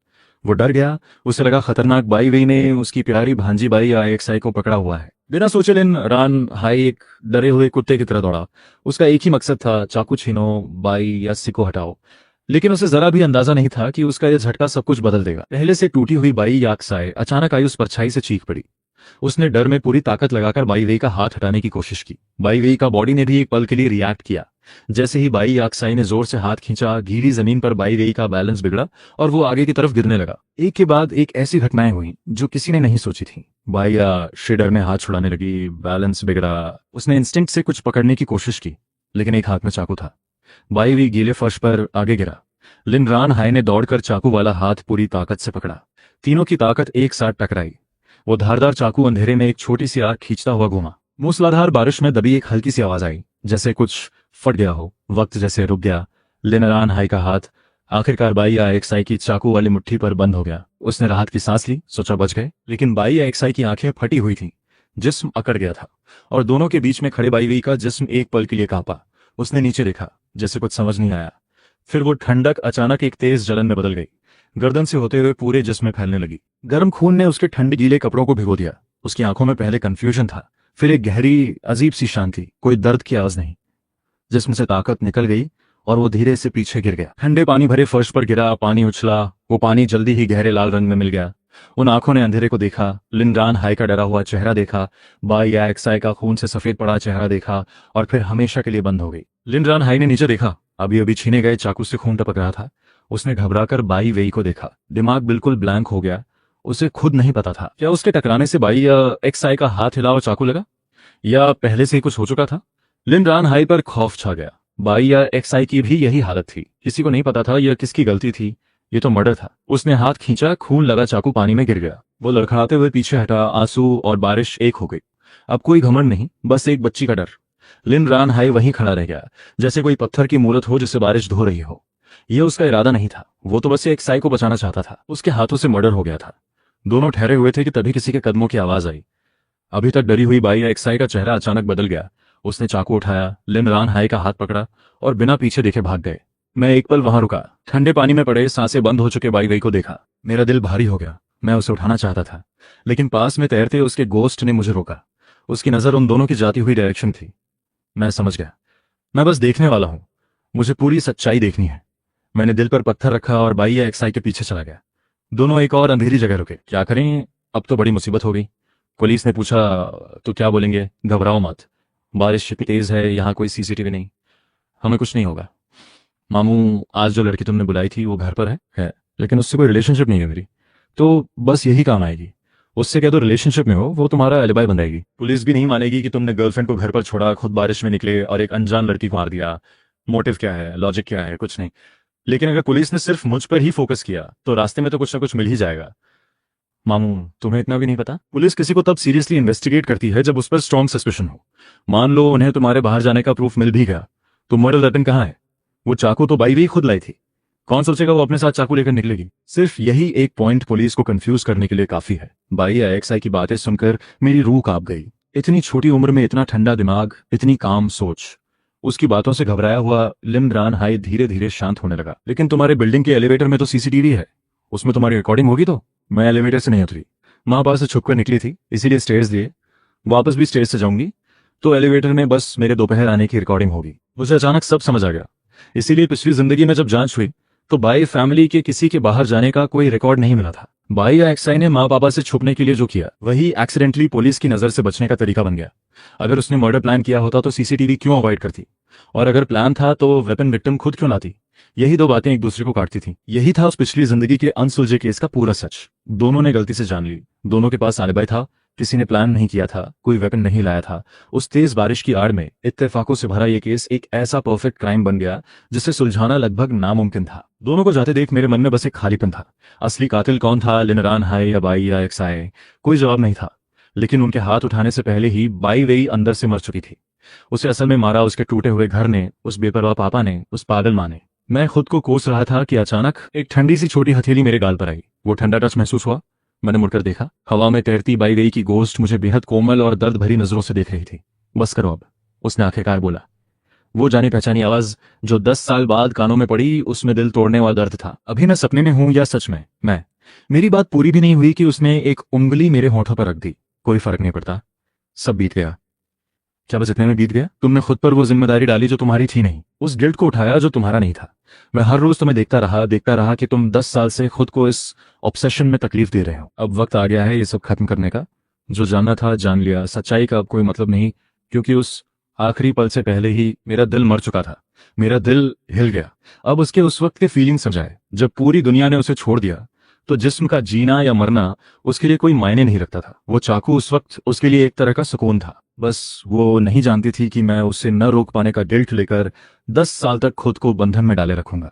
वो डर गया। उसे लगा खतरनाक बाई वेई ने उसकी प्यारी भांजी बाई या एक साई को पकड़ा हुआ है। बिना सोचे लिन रानहाई एक डरे हुए कुत्ते की तरह दौड़ा। उसका एक ही मकसद था, चाकू छीनो, बाई या सी को हटाओ। लेकिन उसे जरा भी अंदाजा नहीं था कि उसका यह झटका सब कुछ बदल देगा। पहले से टूटी हुई बाई याकसाय अचानक आई उस परछाई से चीख पड़ी। उसने डर में पूरी ताकत लगाकर बाई वेई का हाथ हटाने की कोशिश की। बाई वेई का बॉडी ने भी एक पल के लिए रिएक्ट किया। जैसे ही बाई याकसाई ने जोर से हाथ खींचा, गीली जमीन पर बाई वेई का बैलेंस बिगड़ा और वो आगे की तरफ गिरने लगा। एक के बाद एक ऐसी घटनाएं हुई जो किसी ने नहीं सोची थी। बाई या शेडर में हाथ छुड़ाने लगी, बैलेंस बिगड़ा। उसने इंस्टिंक्ट से कुछ पकड़ने की कोशिश की, लेकिन एक हाथ में चाकू था। बाई वेई गीले फर्श पर आगे गिरा। लिन रानहाई ने दौड़कर चाकू वाला हाथ पूरी ताकत से पकड़ा। तीनों की ताकत एक साथ टकराई। वो धारदार चाकू अंधेरे में एक छोटी सी आग खींचता हुआ घूमा। मूसलाधार बारिश में दबी एक हल्की सी आवाज आई, जैसे कुछ फट गया हो। वक्त जैसे रुक गया। लिन रानहाई का हाथ आखिरकार बाई या एक साई की चाकू वाली मुट्ठी पर बंद हो गया। उसने राहत की सांस ली, सोचा बच गए। लेकिन बाई या एक साई की आंखें फटी हुई थीं। जिस्म अकड़ गया था और दोनों के बीच में खड़े बाई वेई का जिस्म एक पल के लिए कांपा। उसने नीचे देखा, जैसे कुछ समझ नहीं आया। फिर वो ठंडक अचानक एक तेज जलन में बदल गई। गर्दन से होते हुए पूरे जिस्म में फैलने लगी। गर्म खून ने उसके ठंडे गीले कपड़ों को भिगो दिया। उसकी आंखों में पहले कंफ्यूजन था, फिर एक गहरी अजीब सी शांति। कोई दर्द की आवाज नहीं। जिस्म से ताकत निकल गई और वो धीरे से पीछे गिर गया। ठंडे पानी भरे फर्श पर गिरा। पानी उछला। वो पानी जल्दी ही गहरे लाल रंग में मिल गया। उन आंखों ने अंधेरे को देखा। लिन रानहाई का डरा हुआ चेहरा देखा। बाई या एक्साई का खून से सफेद पड़ा चेहरा देखा और फिर हमेशा के लिए बंद हो गई। लिन रानहाई ने नीचे देखा। अभी अभी छीने गए चाकू से खून टपक रहा था। उसने घबराकर बाई वेई को देखा। दिमाग बिल्कुल ब्लैंक हो गया। उसे खुद नहीं पता था, क्या उसके टकराने से बाई या एक्साई का हाथ हिला और चाकू लगा, या पहले से ही कुछ हो चुका था। लिन रानहाई पर खौफ छा गया। बाई या एक्साई की भी यही हालत थी। किसी को नहीं पता था यह किसकी गलती थी। ये तो मर्डर था। उसने हाथ खींचा, खून लगा चाकू पानी में गिर गया। वो लड़खड़ाते हुए पीछे हटा। आंसू और बारिश एक हो गई। अब कोई घमंड नहीं, बस एक बच्ची का डर। लिन रानहाई वहीं खड़ा रह गया, जैसे कोई पत्थर की मूरत हो जिसे बारिश धो रही हो। यह उसका इरादा नहीं था। वो तो बस एक साई को बचाना चाहता था। उसके हाथों से मर्डर हो गया था। दोनों ठहरे हुए थे कि तभी किसी के कदमों की आवाज आई। अभी तक डरी हुई बाई या एक साई का चेहरा अचानक बदल गया। उसने चाकू उठाया, लिन रानहाई का हाथ पकड़ा और बिना पीछे देखे भाग गए। मैं एक पल वहां रुका, ठंडे पानी में पड़े सांसें बंद हो चुके बाई वेई को देखा। मेरा दिल भारी हो गया। मैं उसे उठाना चाहता था, लेकिन पास में तैरते उसके गोस्ट ने मुझे रोका। उसकी नजर उन दोनों की जाती हुई डायरेक्शन थी। मैं समझ गया, मैं बस देखने वाला हूं। मुझे पूरी सच्चाई देखनी है। मैंने दिल पर पत्थर रखा और बाई या एक्साई के पीछे चला गया। दोनों एक और अंधेरी जगह रुके। क्या करें, अब तो बड़ी मुसीबत हो गई। पुलिस ने पूछा तो क्या बोलेंगे? घबराओ मत, बारिश इतनी तेज है, यहाँ कोई सीसीटीवी नहीं, हमें कुछ नहीं होगा। मामू, आज जो लड़की तुमने बुलाई थी वो घर पर है, लेकिन उससे कोई रिलेशनशिप नहीं है मेरी, तो बस यही काम आएगी। उससे कह दो रिलेशनशिप में हो, वो तुम्हारा एलिबाई बन जाएगी। पुलिस भी नहीं मानेगी कि तुमने गर्लफ्रेंड को घर पर छोड़ा, खुद बारिश में निकले और एक अनजान लड़की को मार दिया। मोटिव क्या है, लॉजिक क्या है? कुछ नहीं। लेकिन अगर पुलिस ने सिर्फ मुझ पर ही फोकस किया तो रास्ते में तो कुछ ना कुछ मिल ही जाएगा। मामू, तुम्हें इतना भी नहीं पता? पुलिस किसी को तब सीरियसली इन्वेस्टिगेट करती है जब उस पर स्ट्रॉन्ग सस्पिशन हो। मान लो उन्हें तुम्हारे बाहर जाने का प्रूफ मिल भी गया, तो मर्डर वेपन कहाँ है? वो चाकू तो बाई भी खुद लाई थी। कौन सोचेगा वो अपने साथ चाकू लेकर निकलेगी? सिर्फ यही एक पॉइंट पुलिस को कंफ्यूज करने के लिए काफी है। बाई या एक्साई की बातें सुनकर मेरी रूह कांप गई। इतनी छोटी उम्र में इतना ठंडा दिमाग, इतनी काम सोच। उसकी बातों से घबराया हुआ लिन रानहाई धीरे धीरे शांत होने लगा। लेकिन तुम्हारे बिल्डिंग के एलिवेटर में तो सीसीटीवी है, उसमें तुम्हारी रिकॉर्डिंग होगी। तो मैं एलिवेटर से नहीं उतरी, माँ पास से छुपकर निकली थी, इसीलिए स्टेयर्स दिए। वापस भी स्टेयर्स से जाऊंगी तो एलिवेटर में बस मेरे दोपहर आने की रिकॉर्डिंग होगी। मुझे अचानक सब समझ आ गया। इसीलिए पिछली जिंदगी में जब जांच हुई तो बाई फैमिली के किसी के बाहर जाने का कोई रिकॉर्ड नहीं मिला था। बाई या एक्साई ने माँ पापा से छुपने के लिए जो किया वही एक्सीडेंटली पुलिस की नजर से बचने का तरीका बन गया। अगर उसने मर्डर प्लान किया होता तो सीसीटीवी क्यों अवॉइड करती, और अगर प्लान था तो वेपन विक्टिम खुद क्यों लाती? यही दो बातें एक दूसरे को काटती थी। यही था उस पिछली जिंदगी के अनसुलझे केस का पूरा सच। दोनों ने गलती से जान ली। दोनों के पास आलिबाई था, किसी ने प्लान नहीं किया था, कोई वेपन नहीं लाया था। उस तेज बारिश की आड़ में इत्तेफाकों से भरा ये केस एक ऐसा परफेक्ट क्राइम बन गया जिसे सुलझाना लगभग नामुमकिन था। दोनों को जाते देख मेरे मन में बस एक खालीपन था। असली कातिल कौन था, लिन रानहाई या बाई या एक्साई? कोई जवाब नहीं था। लेकिन उनके हाथ उठाने से पहले ही बाई वेई अंदर से मर चुकी थी। उसे असल में मारा उसके टूटे हुए घर ने, उस बेपरवाह पापा ने, उस पागल माँ ने। मैं खुद को कोस रहा था कि अचानक एक ठंडी सी छोटी हथेली मेरे गाल पर आई। वो ठंडा टच महसूस हुआ। मैंने मुड़कर देखा। हवा में तैरती बाई वेई की गोश्त मुझे बेहद कोमल और दर्द भरी नजरों से देख रही थी। बस करो अब, उसने आखिरकार बोला। वो जानी पहचानी आवाज जो 10 साल बाद कानों में पड़ी, उसमें दिल तोड़ने वाला दर्द था। अभी मैं सपने में हूं या सच में? मैं मेरी बात पूरी भी नहीं हुई कि उसने एक उंगली मेरे होठों पर रख दी। कोई फर्क नहीं पड़ता, सब बीत गया। क्या बस इतने में बीत गया? तुमने खुद पर वो जिम्मेदारी डाली जो तुम्हारी थी नहीं, उस गिल्ट को उठाया जो तुम्हारा नहीं था। मैं हर रोज तुम्हें देखता रहा कि तुम 10 साल से खुद को इस ऑब्सेशन में तकलीफ दे रहे हो। अब वक्त आ गया है ये सब खत्म करने का। जो जानना था जान लिया। सच्चाई का अब कोई मतलब नहीं, क्योंकि उस आखिरी पल से पहले ही मेरा दिल मर चुका था। मेरा दिल हिल गया। अब उसके उस वक्त के फीलिंग समझाए जब पूरी दुनिया ने उसे छोड़ दिया, तो जिस्म का जीना या मरना उसके लिए कोई मायने नहीं रखता था। वो चाकू उस वक्त उसके लिए एक तरह का सुकून था। बस वो नहीं जानती थी कि मैं उसे न रोक पाने का गिल्ट लेकर 10 साल तक खुद को बंधन में डाले रखूंगा।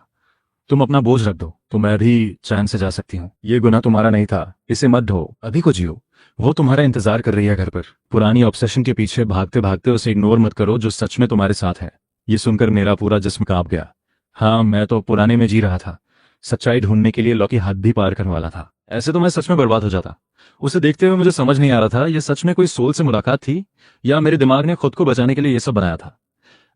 तुम अपना बोझ रख दो, तो मैं भी चैन से जा सकती हूँ। ये गुनाह तुम्हारा नहीं था, इसे मत ढो, अभी को जियो। वो तुम्हारा इंतजार कर रही है घर पर। पुरानी ऑब्सेशन के पीछे भागते भागते उसे इग्नोर मत करो जो सच में तुम्हारे साथ है। ये सुनकर मेरा पूरा जिस्म कांप गया। हाँ, मैं तो पुराने में जी रहा था। सच्चाई ढूंढने के लिए लौकी हाथ भी पार करने वाला था। ऐसे तो मैं सच में बर्बाद हो जाता। उसे देखते हुए मुझे समझ नहीं आ रहा था ये सच में कोई सोल से मुलाकात थी या मेरे दिमाग ने खुद को बचाने के लिए ये सब बनाया था।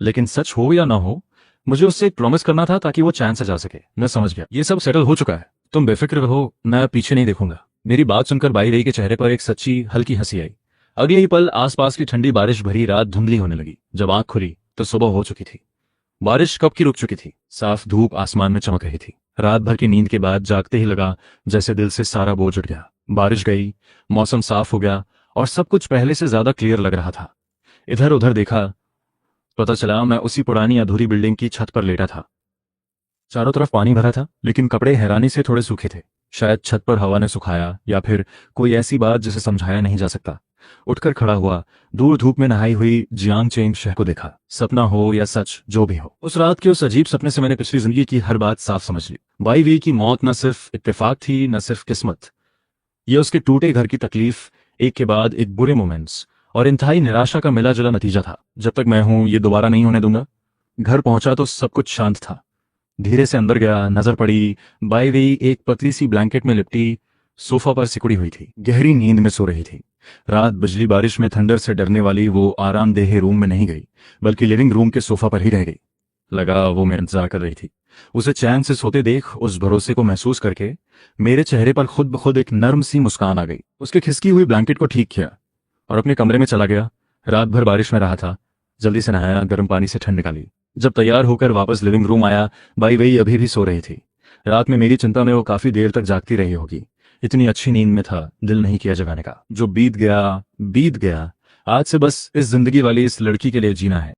लेकिन सच हो या ना हो, मुझे उससे एक प्रॉमिस करना था ताकि वो चैन से जा सके। मैं समझ गया, ये सब सेटल हो चुका है। तुम बेफिक्र रहो, मैं पीछे नहीं देखूंगा। मेरी बात सुनकर बाई रही के चेहरे पर एक सच्ची हल्की हंसी आई। अगले ही पल आसपास की ठंडी बारिश भरी रात धुंधली होने लगी। जब आंख खुली तो सुबह हो चुकी थी। बारिश कब की रुक चुकी थी। साफ धूप आसमान में चमक रही थी। रात भर की नींद के बाद जागते ही लगा जैसे दिल से सारा बोझ उठ गया। बारिश गई, मौसम साफ हो गया और सब कुछ पहले से ज्यादा क्लियर लग रहा था। इधर उधर देखा, पता चला मैं उसी पुरानी अधूरी बिल्डिंग की छत पर लेटा था। चारों तरफ पानी भरा था, लेकिन कपड़े हैरानी से थोड़े सूखे थे। शायद छत पर हवा ने सुखाया या फिर कोई ऐसी बात जिसे समझाया नहीं जा सकता। उठकर खड़ा हुआ, दूर धूप में नहाई हुई जियांग चेंग शहर को देखा। सपना हो या सच, जो भी हो, उस रात के उस अजीब सपने से मैंने पिछली जिंदगी की हर बात साफ समझ ली। बाई वी की मौत न सिर्फ इत्तेफाक थी, न सिर्फ किस्मत। यह उसके टूटे घर की तकलीफ, एक के बाद एक बुरे मोमेंट्स और इंतहाई निराशा का मिला जुला नतीजा था। जब तक मैं हूं, ये दोबारा नहीं होने दूंगा। घर पहुंचा तो सब कुछ शांत था। धीरे से अंदर गया, नजर पड़ी। बाई वी एक पतली सी ब्लैंकेट में लिपटी सोफा पर सिकुड़ी हुई थी, गहरी नींद में सो रही थी। रात बिजली बारिश में थंडर से डरने वाली वो आरामदेह रूम में नहीं गई, बल्कि लिविंग रूम के सोफा पर ही रह गई। लगा वो मेरा इंतजार कर रही थी। उसे चैन से सोते देख, उस भरोसे को महसूस करके मेरे चेहरे पर खुद ब खुद एक नर्म सी मुस्कान आ गई। उसके खिसकी हुई ब्लैंकेट को ठीक किया और अपने कमरे में चला गया। रात भर बारिश में रहा था, जल्दी से नहाया, गर्म पानी से ठंड निकाली। जब तैयार होकर वापस लिविंग रूम आया, बाई वही अभी भी सो रही थी। रात में मेरी चिंता में वो काफी देर तक जागती रही होगी। इतनी अच्छी नींद में था, दिल नहीं किया जगाने का। जो बीत गया बीत गया। आज से बस इस जिंदगी वाली इस लड़की के लिए जीना है।